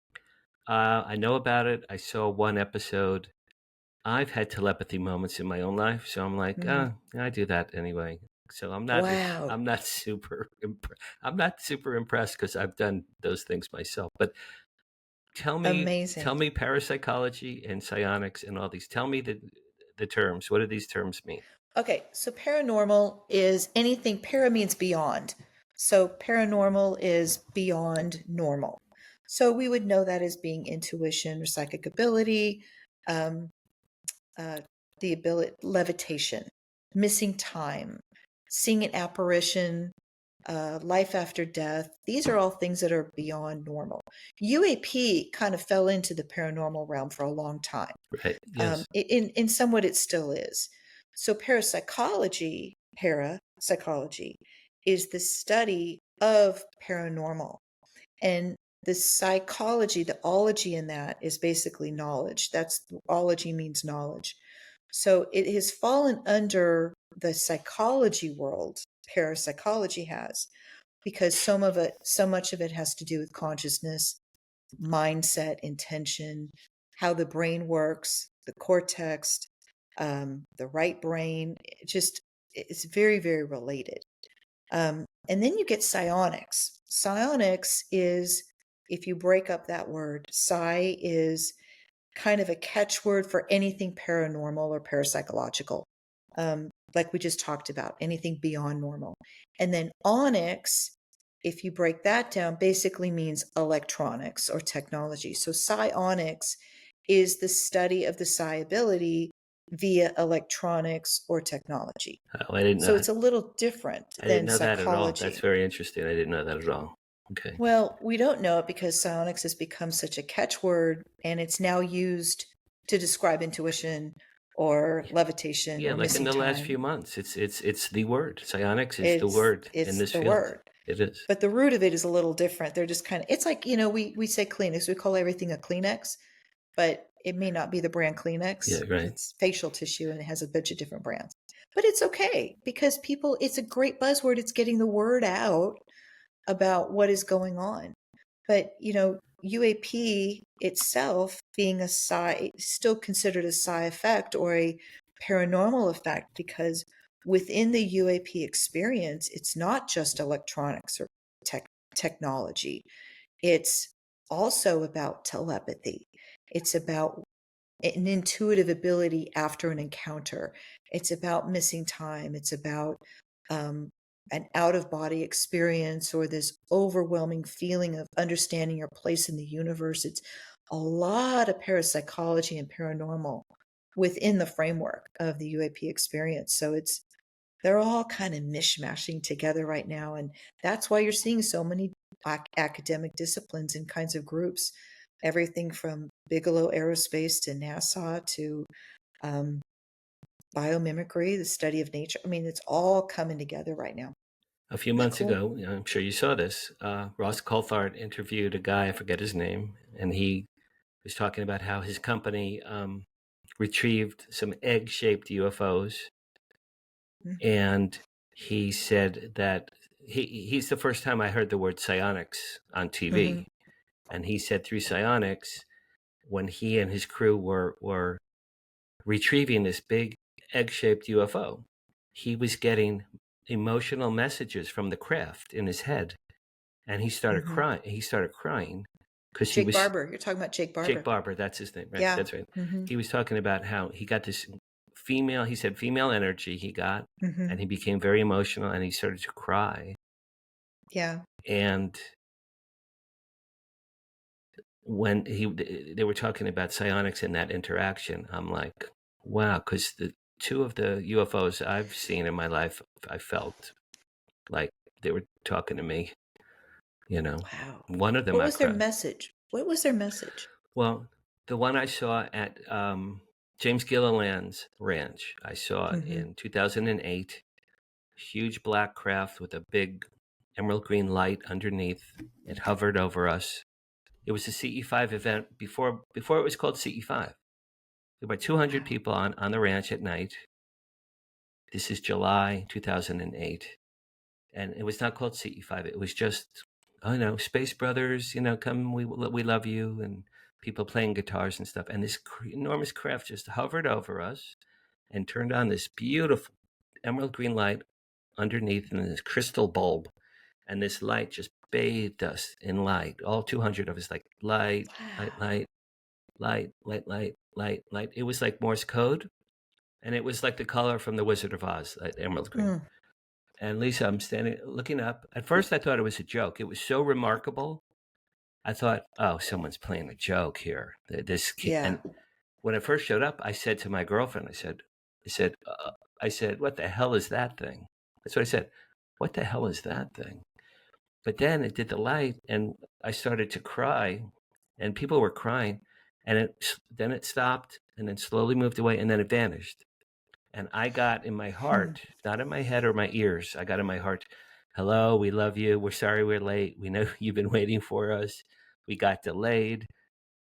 I know about it. I saw one episode. I've had telepathy moments in my own life, so I'm like, Mhm. I do that anyway. So Wow. I'm not I'm not super impressed because I've done those things myself. But tell Amazing. me parapsychology and psionics and all these. Tell me the terms. What do these terms mean? Okay, so paranormal is anything, para means beyond. So paranormal is beyond normal. So we would know that as being intuition or psychic ability, um, uh, the ability, levitation, missing time, seeing an apparition, life after death. These are all things that are beyond normal. UAP kind of fell into the paranormal realm for a long time. Right. Yes. In somewhat it still is. So parapsychology is the study of paranormal. And the psychology, the ology in that is basically knowledge. That's ology means knowledge. So it has fallen under the psychology world, parapsychology has, because so much of it has to do with consciousness, mindset, intention, how the brain works, the cortex, the right brain. It's very, very related. And then you get psionics. Psionics is, if you break up that word, psi is kind of a catchword for anything paranormal or parapsychological, like we just talked about, anything beyond normal. And then onyx, if you break that down, basically means electronics or technology. So psionics is the study of the psi ability via electronics or technology. Oh, I didn't So know. it's a little different I didn't than know that at all. That's psychology. very interesting. I didn't know that at all. Okay. Well, we don't know it because psionics has become such a catchword and it's now used to describe intuition or levitation Yeah, or like in missing the last few time. months, it's the word. Psionics is the word in It's this the field. word. It is. But the root of it is a little different. They're just kind of, it's like, we say Kleenex, we call everything a Kleenex, but it may not be the brand Yeah, Kleenex. right. It's facial tissue and it has a bunch of different brands. But it's okay because it's a great buzzword. It's getting the word out about what is going on. But, UAP itself being a psi, still considered a psi effect or a paranormal effect, because within the UAP experience, it's not just electronics or technology. It's also about telepathy. It's about an intuitive ability after an encounter. It's about missing time. It's about um, an out of body experience or this overwhelming feeling of understanding your place in the universe. It's a lot of parapsychology and paranormal within the framework of the UAP experience. So they're all kind of mishmashing together right now. And that's why you're seeing so many academic disciplines and kinds of groups, everything from Bigelow Aerospace to NASA to um, biomimicry, the study of nature. I mean, it's all coming together right now. A few Isn't that months cool? ago, I'm sure you saw this. Ross Coulthard interviewed a guy, I forget his name, and he was talking about how his company retrieved some egg-shaped UFOs, Mm-hmm. and he said that he's the first time I heard the word psionics on Mm-hmm. TV, and he said through psionics, when he and his crew were retrieving this big egg-shaped UFO, he was getting emotional messages from the craft in his head, and he started Mm-hmm. crying. He started crying because he Jake was Barber. You're talking about Jake Jake Barber. Barber. That's his name, right? Yeah. That's right. Mm-hmm. He was talking about how he got this female. He said female energy he got, Mm-hmm. and he became very emotional, and he started to cry. Yeah. And when they were talking about psionics in that interaction, I'm like, wow, because the two of the UFOs I've seen in my life, I felt like they were talking to me. Wow. One of them What I was their cried. message? What was their message? Well, the one I saw at James Gilliland's ranch, I saw Mm-hmm. in 2008. Huge black craft with a big emerald green light underneath. It hovered over us. It was a CE5 event before it was called CE5. There were 200 people on the ranch at night. This is July 2008. And it was not called CE5. It was just, Space Brothers, come, we love you, and people playing guitars and stuff. And this enormous craft just hovered over us and turned on this beautiful emerald green light underneath in this crystal bulb. And this light just bathed us in light. All 200 of us, like light, light, light, light, light, light, light, light. It was like Morse code. And it was like the color from the Wizard of Oz, that emerald green. And Lisa, I'm standing looking up. At first, I thought it was a joke. It was so remarkable. I thought, oh, someone's playing a joke here. This kid. Yeah. And when I first showed up, I said to my girlfriend, I said, what the hell is that thing? That's what I said. What the hell is that thing? But then it did the light, and I started to cry, and people were crying, and then it stopped, and then slowly moved away, and then it vanished. And I got in my heart, not in my head or my ears, I got in my heart, hello, we love you. We're sorry we're late. We know you've been waiting for us. We got delayed.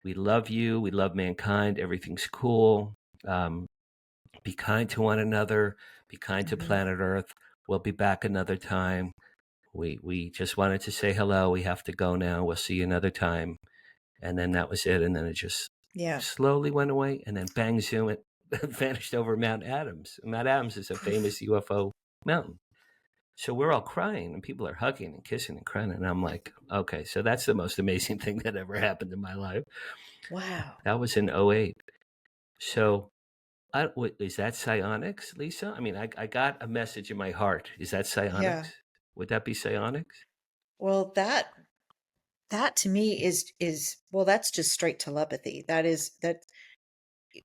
We love you. We love mankind. Everything's cool. Be kind to one another. Be kind to planet Earth. We'll be back another time. We just wanted to say hello. We have to go now. We'll see you another time. And then that was it. And then it just slowly went away. And then bang, zoom, it vanished over Mount Adams. Mount Adams is a famous UFO mountain. So we're all crying, and people are hugging and kissing and crying. And I'm like, okay, so that's the most amazing thing that ever happened in my life. Wow. That was in 2008. So is that psionics, Lisa? I mean, I got a message in my heart. Is that psionics? Yeah. Would that be psionics? Well, that to me is well, that's just straight telepathy.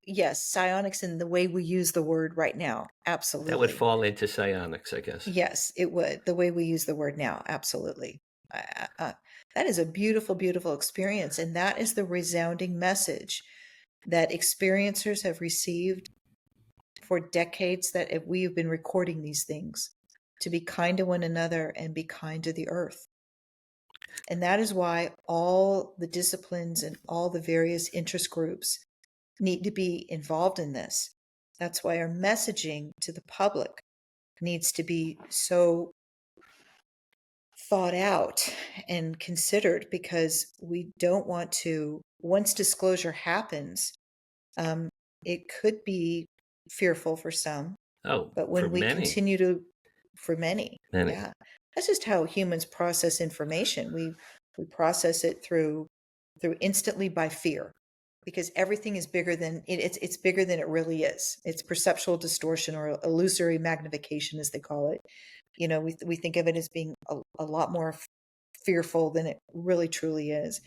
Yes, psionics in the way we use the word right now. Absolutely. That would fall into psionics, I guess. Yes, it would. The way we use the word now. Absolutely. That is a beautiful, beautiful experience. And that is the resounding message that experiencers have received for decades, that we have been recording these things, to be kind to one another and be kind to the earth. And that is why all the disciplines and all the various interest groups need to be involved in this. That's why our messaging to the public needs to be so thought out and considered, because we don't want to, once disclosure happens, it could be fearful for some. Oh, but when we many. continue to, for many, yeah, that's just how humans process information. We process it through instantly by fear, because everything is bigger than it's bigger than it really is. It's perceptual distortion, or illusory magnification, as they call it. We think of it as being a lot more fearful than it really truly is.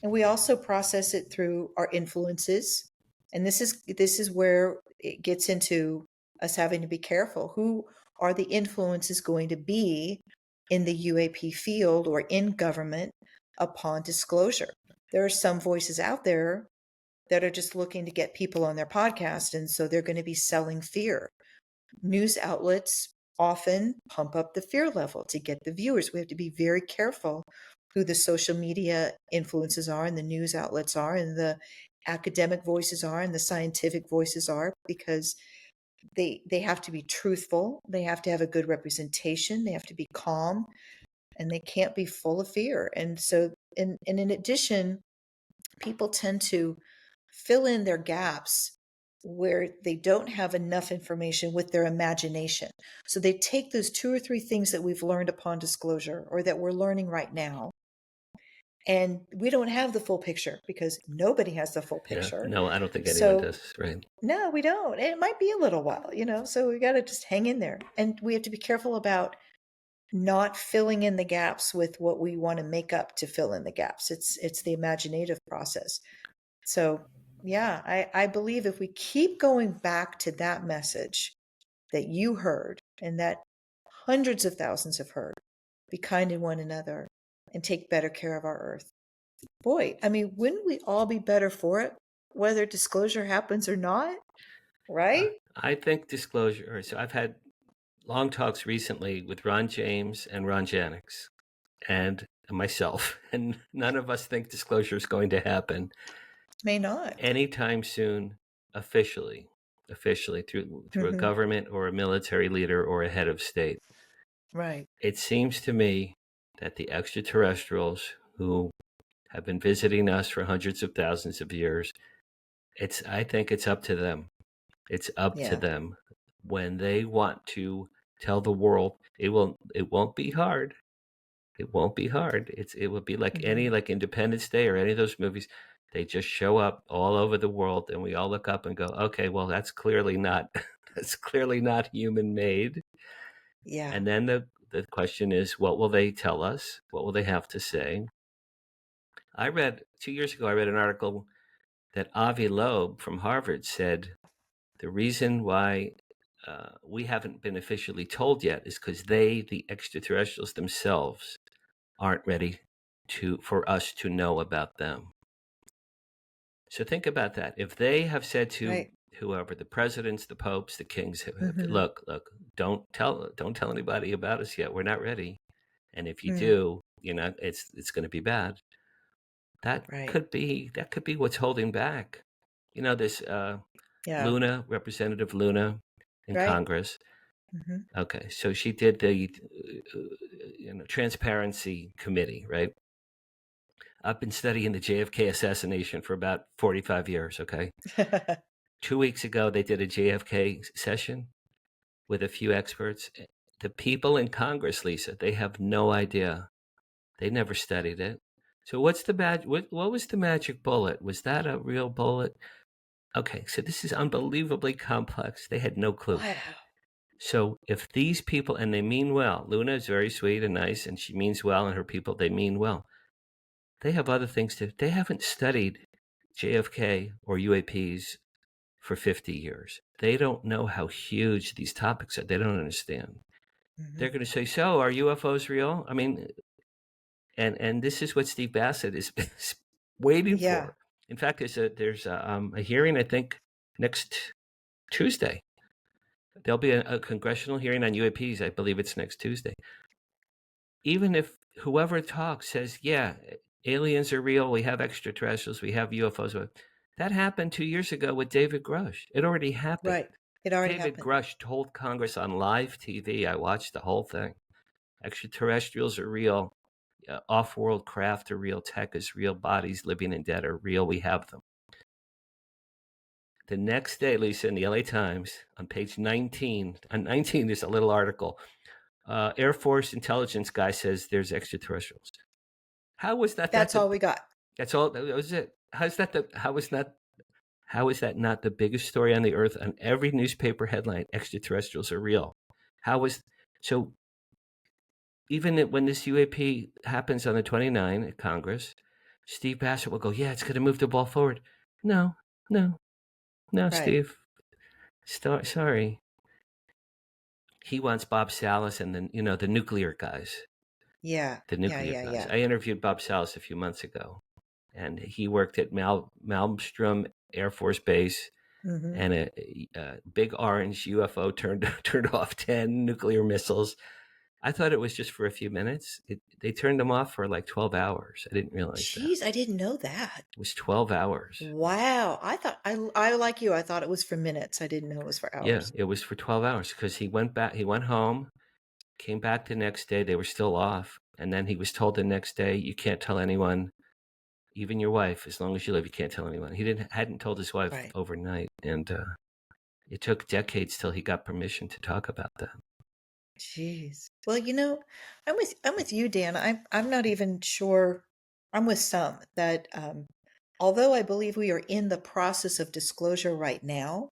And we also process it through our influences. And this is where it gets into us having to be careful. Who are the influences going to be in the UAP field or in government upon disclosure? There are some voices out there that are just looking to get people on their podcast, and so they're going to be selling fear. News outlets often pump up the fear level to get the viewers. We have to be very careful who the social media influences are, and the news outlets are, and the academic voices are, and the scientific voices are, because they have to be truthful. They have to have a good representation. They have to be calm, and they can't be full of fear. And so, and in addition, people tend to fill in their gaps where they don't have enough information with their imagination. So they take those 2 or 3 things that we've learned upon disclosure, or that we're learning right now, and we don't have the full picture, because nobody has the full picture. Yeah, no, I don't think anyone does, right? No, we don't. It might be a little while, so we got to just hang in there. And we have to be careful about not filling in the gaps with what we want to make up to fill in the gaps. It's the imaginative process. So yeah, I believe if we keep going back to that message that you heard, and that hundreds of thousands have heard, be kind to one another and take better care of our earth. Boy, I mean, wouldn't we all be better for it, whether disclosure happens or not? Right? I think disclosure. So I've had long talks recently with Ron James and Ron Janix and myself, and none of us think disclosure is going to happen. May not. Anytime soon, officially through a government or a military leader or a head of state. Right. It seems to me that the extraterrestrials who have been visiting us for hundreds of thousands of years, I think it's up to them. It's up to them when they want to tell the world. It won't be hard. It won't be hard. It would be like any, like Independence Day or any of those movies. They just show up all over the world, and we all look up and go, "Okay, well, that's clearly not human made." Yeah. And then the question is, what will they tell us? What will they have to say? 2 years ago, I read an article that Avi Loeb from Harvard said the reason why we haven't been officially told yet is because the extraterrestrials themselves, aren't ready for us to know about them. So think about that. If they have said to whoever, the presidents, the popes, the kings, look, don't tell anybody about us yet. We're not ready. And if you do, it's going to be bad. That could be what's holding back. This Luna, Representative Luna in Congress. Okay, so she did the Transparency Committee, right? I've been studying the JFK assassination for about 45 years, okay? 2 weeks ago, they did a JFK session with a few experts. The people in Congress, Lisa, they have no idea. They never studied it. So what was the magic bullet? Was that a real bullet? Okay, so this is unbelievably complex. They had no clue. Wow. So if these people, and they mean well, Luna is very sweet and nice, and she means well, and her people, they mean well. They have other things they haven't studied JFK or UAPs for 50 years. They don't know how huge these topics are. They don't understand. They're going to say, so are UFOs real? I mean, and this is what Steve Bassett is waiting for. In fact, there's a hearing, I think, next Tuesday. There'll be a congressional hearing on UAPs. I believe it's next Tuesday. Even if whoever talks says, yeah, aliens are real, we have extraterrestrials, we have UFOs. That happened 2 years ago with David Grush. It already happened. Right. It already happened. David Grush told Congress on live TV, I watched the whole thing. Extraterrestrials are real. Off-world craft are real. Tech is real. Bodies, living and dead, are real. We have them. The next day, Lisa, in the LA Times, on page 19, on 19, there's a little article. Air Force intelligence guy says there's extraterrestrials. How was that? That's all we got. That's all. That was it. How is that not the biggest story on the earth? On every newspaper headline, extraterrestrials are real. So even when this UAP happens on the 29th at Congress, Steve Bassett will go, yeah, it's going to move the ball forward. No, right. Steve. Sorry. He wants Bob Salas and then, the nuclear guys. Yeah. The nuclear guys. I interviewed Bob Salas a few months ago, and he worked at Malmstrom Air Force Base, and a big orange UFO turned off 10 nuclear missiles. I thought it was just for a few minutes. They turned them off for like 12 hours. I didn't realize that. Jeez, I didn't know that. It was 12 hours. Wow. I thought, I like you, I thought it was for minutes. I didn't know it was for hours. Yeah, it was for 12 hours because he went home, came back the next day. They were still off. And then he was told the next day, you can't tell anyone, even your wife, as long as you live, you can't tell anyone. He hadn't told his wife overnight. And it took decades till he got permission to talk about that. Jeez. Well, I'm with you, Dan. I'm not even sure. I'm with some that although I believe we are in the process of disclosure right now,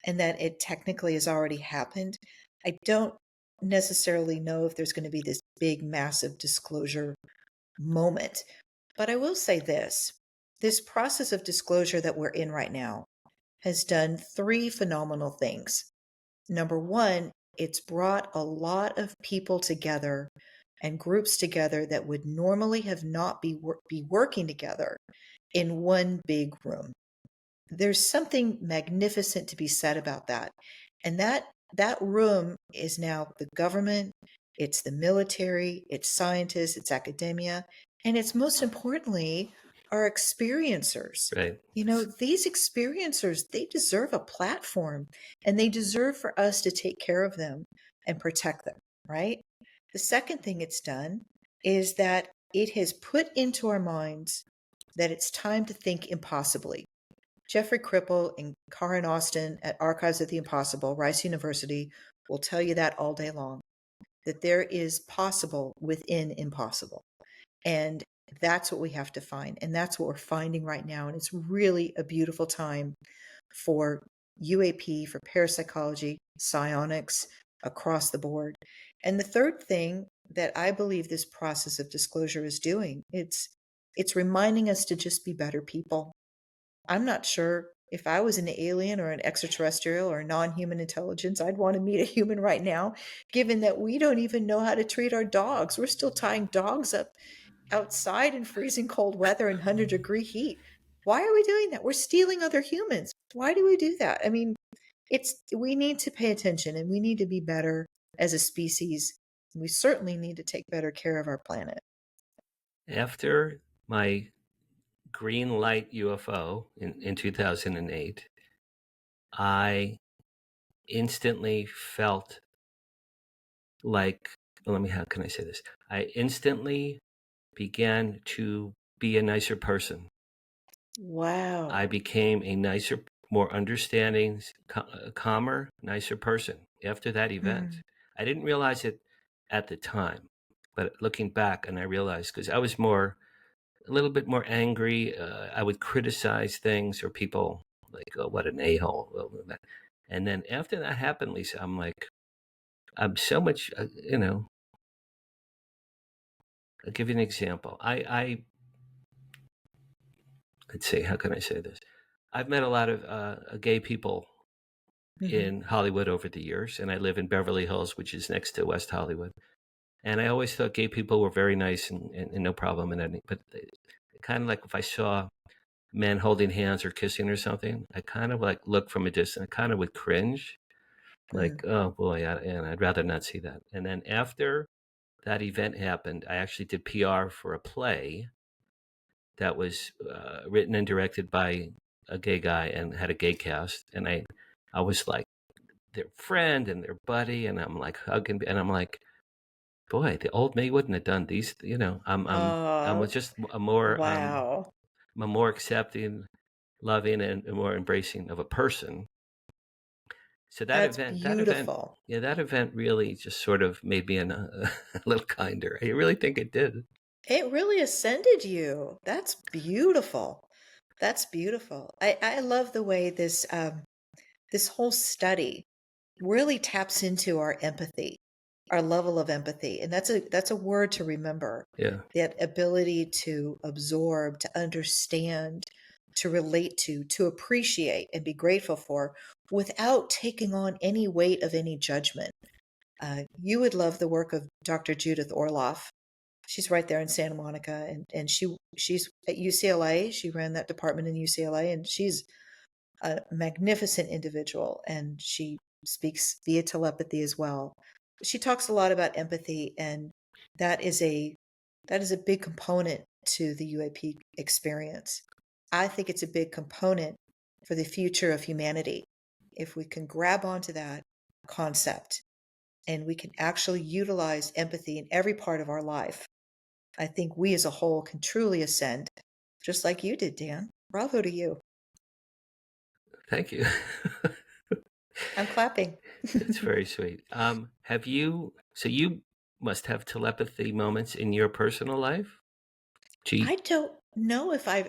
and that it technically has already happened, I don't necessarily know if there's going to be this big, massive disclosure moment. But I will say this process of disclosure that we're in right now has done 3 phenomenal things. Number one, it's brought a lot of people together and groups together that would normally have not be working together in one big room. There's something magnificent to be said about that. And that that room is now the government, it's the military, it's scientists, it's academia, and it's most importantly our experiencers. Right. You know, these experiencers, they deserve a platform and they deserve for us to take care of them and protect them, right? The second thing it's done is that it has put into our minds that it's time to think impossibly. Jeffrey Kripal and Karen Austin at Archives of the Impossible, Rice University, will tell you that all day long, that there is possible within impossible. And that's what we have to find. And that's what we're finding right now. And it's really a beautiful time for UAP, for parapsychology, psionics, across the board. And the third thing that I believe this process of disclosure is doing, it's reminding us to just be better people. I'm not sure if I was an alien or an extraterrestrial or a non-human intelligence, I'd want to meet a human right now, given that we don't even know how to treat our dogs. We're still tying dogs up outside in freezing cold weather and 100-degree heat. Why are we doing that? We're stealing other humans. Why do we do that? I mean, we need to pay attention and we need to be better as a species. We certainly need to take better care of our planet. After my green light UFO in 2008, I instantly felt like, well, how can I say this? I instantly began to be a nicer person. Wow. I became a nicer, more understanding, calmer, nicer person after that event. I didn't realize it at the time, but looking back, and I realized, because I was a little bit more angry. I would criticize things or people like, oh, what an a-hole. And then after that happened, Lisa, I'm like, I'm so much, I'll give you an example. Let's see, how can I say this? I've met a lot of gay people in Hollywood over the years, and I live in Beverly Hills, which is next to West Hollywood. And I always thought gay people were very nice and no problem in anything. But kind of like if I saw men holding hands or kissing or something, I kind of like look from a distance. I kind of would cringe, like, oh boy, and I'd rather not see that. And then after that event happened, I actually did PR for a play that was written and directed by a gay guy and had a gay cast. And I was like their friend and their buddy, and I'm like hugging, and I'm like, boy, the old me wouldn't have done these. I'm just a more wow. I'm a more accepting, loving, and more embracing of a person. So That's beautiful. that event really just sort of made me a little kinder. I really think it did. It really ascended you. That's beautiful. That's beautiful. I love the way this whole study really taps into our empathy, our level of empathy. And that's a word to remember. Yeah. That ability to absorb, to understand, to relate to appreciate and be grateful for without taking on any weight of any judgment. You would love the work of Dr. Judith Orloff. She's right there in Santa Monica, and she's at UCLA. She ran that department in UCLA, and she's a magnificent individual, and she speaks via telepathy as well. She talks a lot about empathy, and that is a big component to the UAP experience. I think it's a big component for the future of humanity. If we can grab onto that concept and we can actually utilize empathy in every part of our life, I think we as a whole can truly ascend, just like you did, Dan. Bravo to you. Thank you. I'm clapping. That's very sweet. So you must have telepathy moments in your personal life? I don't know if I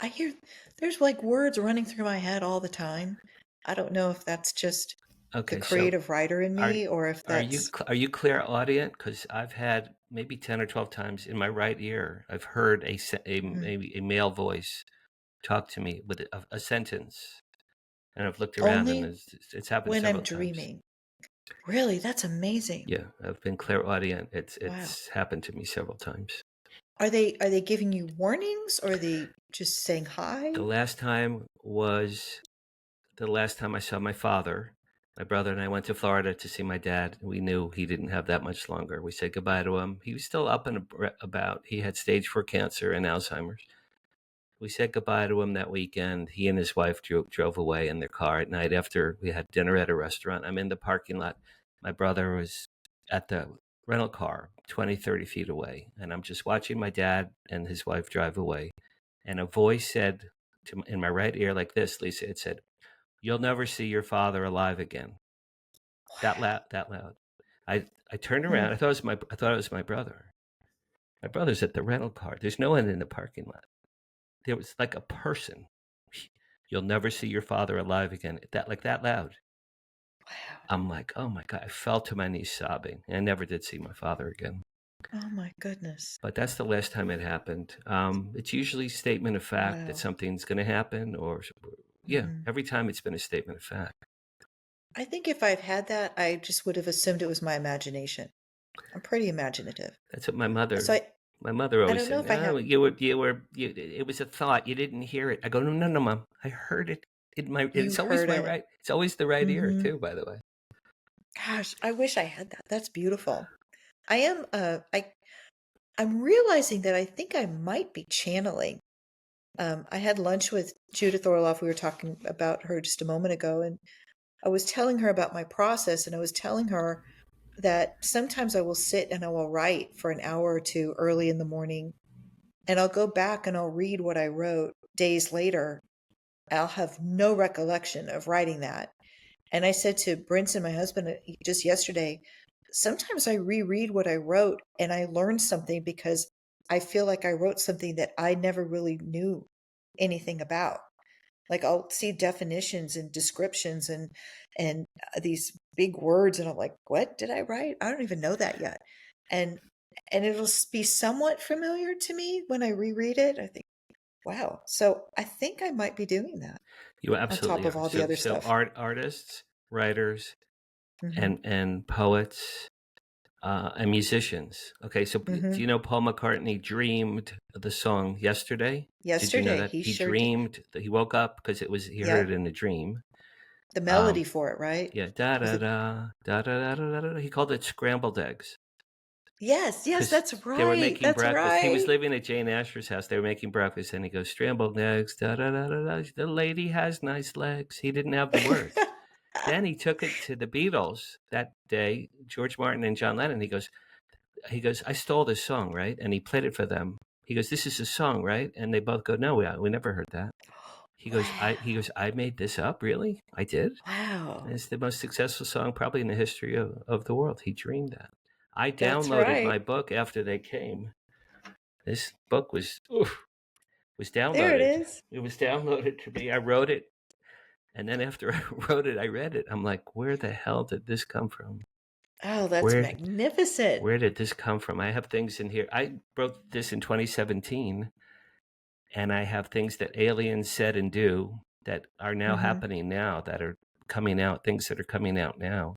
hear there's like words running through my head all the time. I don't know if that's just the creative writer in me or if that's... Are you clairaudient? Because I've had maybe 10 or 12 times in my right ear, I've heard maybe a male voice talk to me with a sentence. And I've looked around Only and it's happened when several I'm dreaming. times. Really? That's amazing. Yeah, I've been clairaudient. It's happened to me several times. Are they giving you warnings or are they just saying hi? The last time I saw my father, My brother and I went to Florida to see my dad. We knew he didn't have that much longer. We said goodbye to him. He was still up and about. He had stage 4 cancer and Alzheimer's. We said goodbye to him that weekend. He and his wife drove away in their car at night after we had dinner at a restaurant. I'm in the parking lot. My brother was at the rental car 20, 30 feet away. And I'm just watching my dad and his wife drive away. And a voice said in my right ear like this, Lisa, it said, "You'll never see your father alive again." That loud. I turned around. I thought it was my brother. My brother's at the rental car. There's no one in the parking lot. There was like a person. "You'll never see your father alive again." That loud. Wow. I'm like, oh my God. I fell to my knees sobbing. I never did see my father again. Oh my goodness. But that's the last time it happened. It's usually statement of fact that something's going to happen, or every time it's been a statement of fact. I think if I've had that, I just would have assumed it was my imagination. I'm pretty imaginative. That's what my mother. So my mother always don't know said, if I have- it was a thought. You didn't hear it. I go, no, Mom. I heard it. It's always heard my it. right. It's always the right ear too, by the way. Gosh, I wish I had that. That's beautiful. I'm realizing that I think I might be channeling. I had lunch with Judith Orloff. We were talking about her just a moment ago, and I was telling her about my process, and I was telling her that sometimes I will sit and I will write for an hour or two early in the morning, and I'll go back and I'll read what I wrote days later. I'll have no recollection of writing that. And I said to Brinson, my husband, just yesterday, sometimes I reread what I wrote and I learn something because I feel like I wrote something that I never really knew anything about. Like I'll see definitions and descriptions and these big words, and I'm like, what did I write? I don't even know that yet. And it'll be somewhat familiar to me when I reread it. I think, wow. So I think I might be doing that. You absolutely on top of all the other stuff. Artists, writers, and poets, and musicians. Okay, so do you know Paul McCartney dreamed the song Yesterday? Did you know that? He dreamed that he woke up because he heard it in a dream. The melody for it, right? Yeah, da da da da da da da da. He called it Scrambled Eggs. Yes, that's right. They were making breakfast. Right. He was living at Jane Asher's house. They were making breakfast, and he goes, "Scrambled eggs, da da da da da. The lady has nice legs." He didn't have the words. Then he took it to the Beatles that day, George Martin and John Lennon. He goes, "I stole this song, right?" And he played it for them. He goes, "This is a song, right?" And they both go, "No, we never heard that." He goes, I made this up, really? I did? Wow. And it's the most successful song probably in the history of the world. He dreamed that. I downloaded my book after they came. This book was downloaded. There it is. It was downloaded to me. I wrote it. And then after I wrote it, I read it. I'm like, where the hell did this come from? Oh, that's magnificent. Where did this come from? I have things in here. I wrote this in 2017. And I have things that aliens said and do that are now happening now, that are coming out, things that are coming out now.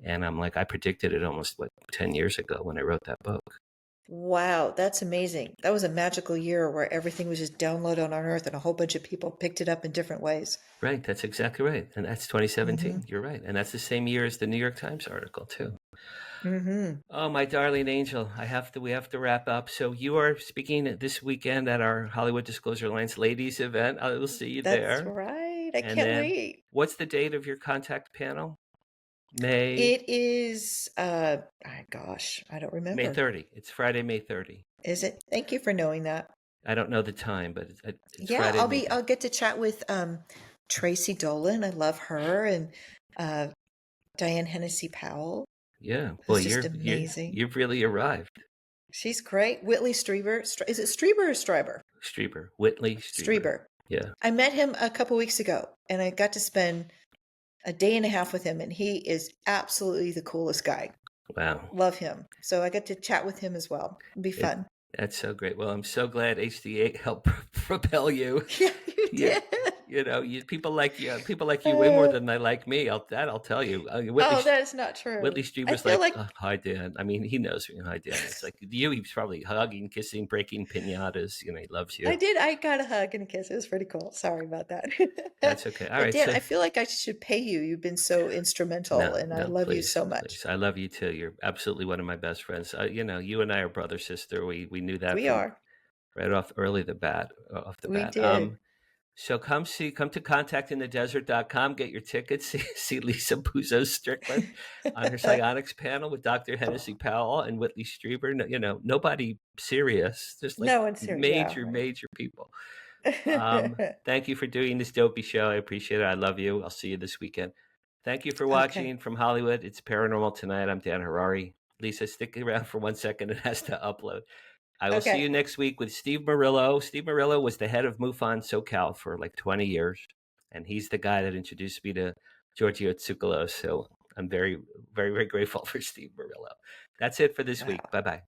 And I'm like, I predicted it almost 10 years ago when I wrote that book. Wow, that's amazing. That was a magical year where everything was just downloaded on Earth and a whole bunch of people picked it up in different ways. Right, that's exactly right. And that's 2017. You're right. And that's the same year as the New York Times article, too. Oh, my darling angel, we have to wrap up. So you are speaking this weekend at our Hollywood Disclosure Alliance ladies event. I will see you there. That's right. I can't wait. What's the date of your contact panel? May. It is, gosh, I don't remember. May 30. It's Friday, May 30. Is it? Thank you for knowing that. I don't know the time, but it's Friday. I'll get to chat with Tracy Dolan. I love her, and Diane Hennessy Powell. Yeah, well, you're amazing. You've really arrived. She's great. Whitley Strieber. Is it Strieber or Stryber? Strieber. Whitley Strieber. Yeah. I met him a couple weeks ago, and I got to spend a day and a half with him, and he is absolutely the coolest guy. Wow. Love him. So I got to chat with him as well. It'll be fun. That's so great. Well, I'm so glad HD8 helped propel you. Yeah, you did. People like you way more than they like me. I'll tell you. Oh, that is not true. Whitley I Strieber's feel like, like oh, "Hi, Dan." I mean, he knows me. "Hi, Dan." It's like you. He's probably hugging, kissing, breaking pinatas. He loves I you. did. I got a hug and a kiss. It was pretty cool. Sorry about that. That's okay. All But right. Dan, So I feel like I should pay you. You've been so instrumental, no, and I no, love you please, so much. please. I love you too. You're absolutely one of my best friends. You and I are brother sister. We knew that We from are. right off off the We bat. did. So come to contactinthedesert.com, get your tickets, see Lisa Puzo-Strickland on her psionics panel with Dr. Hennessy Powell and Whitley Strieber. No, nobody serious, just like No one's here. Yeah, major people. right. Thank you for doing this dopey show. I appreciate it. I love you. I'll see you this weekend. Thank you for Okay. watching from Hollywood. It's Paranormal Tonight. I'm Dan Harary. Lisa, stick around for 1 second. It has to upload. I will see Okay. you next week with Steve Murillo. Steve Murillo was the head of MUFON SoCal for like 20 years, and he's the guy that introduced me to Giorgio Tsoukalos. So I'm very, very, very grateful for Steve Murillo. That's it for this week. Wow. Bye-bye.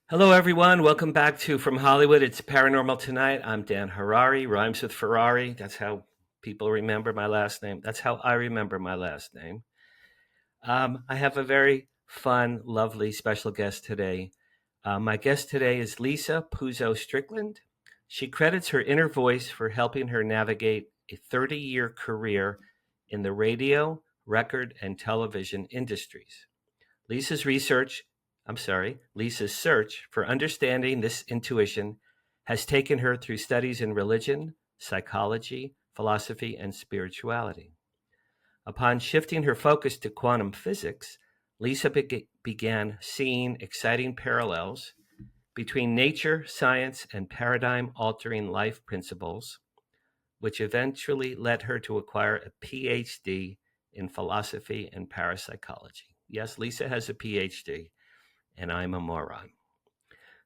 Hello, everyone. Welcome back to From Hollywood. It's Paranormal Tonight. I'm Dan Harary. Rhymes with Ferrari. That's how people remember my last name. That's how I remember my last name. I have a very fun, lovely, special guest today. My guest today is Lisa Puzo-Strickland. She credits her inner voice for helping her navigate a 30-year career in the radio, record, and television industries. Lisa's search for understanding this intuition has taken her through studies in religion, psychology, philosophy, and spirituality. Upon shifting her focus to quantum physics, Lisa began seeing exciting parallels between nature, science, and paradigm-altering life principles, which eventually led her to acquire a PhD in philosophy and parapsychology. Yes, Lisa has a PhD, and I'm a moron.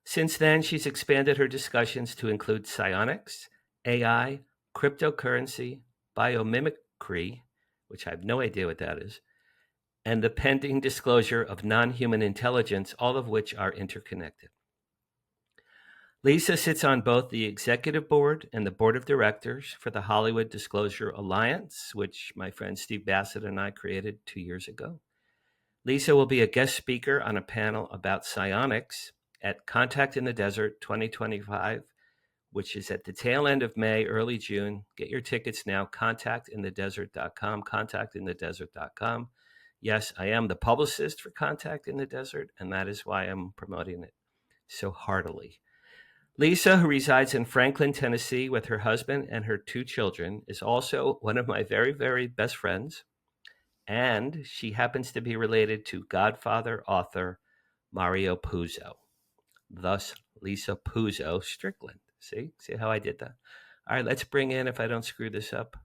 Since then, she's expanded her discussions to include psionics, AI, cryptocurrency, biomimicry, which I have no idea what that is, and the pending disclosure of non-human intelligence, all of which are interconnected. Lisa sits on both the executive board and the board of directors for the Hollywood Disclosure Alliance, which my friend Steve Bassett and I created 2 years ago. Lisa will be a guest speaker on a panel about psionics at Contact in the Desert 2025, which is at the tail end of May, early June. Get your tickets now, contactinthedesert.com, contactinthedesert.com. Yes, I am the publicist for Contact in the Desert, and that is why I'm promoting it so heartily. Lisa, who resides in Franklin, Tennessee with her husband and her 2 children, is also one of my very, very best friends, and she happens to be related to Godfather author Mario Puzo, thus Lisa Puzo-Strickland. See how I did that? All right, let's bring in, if I don't screw this up,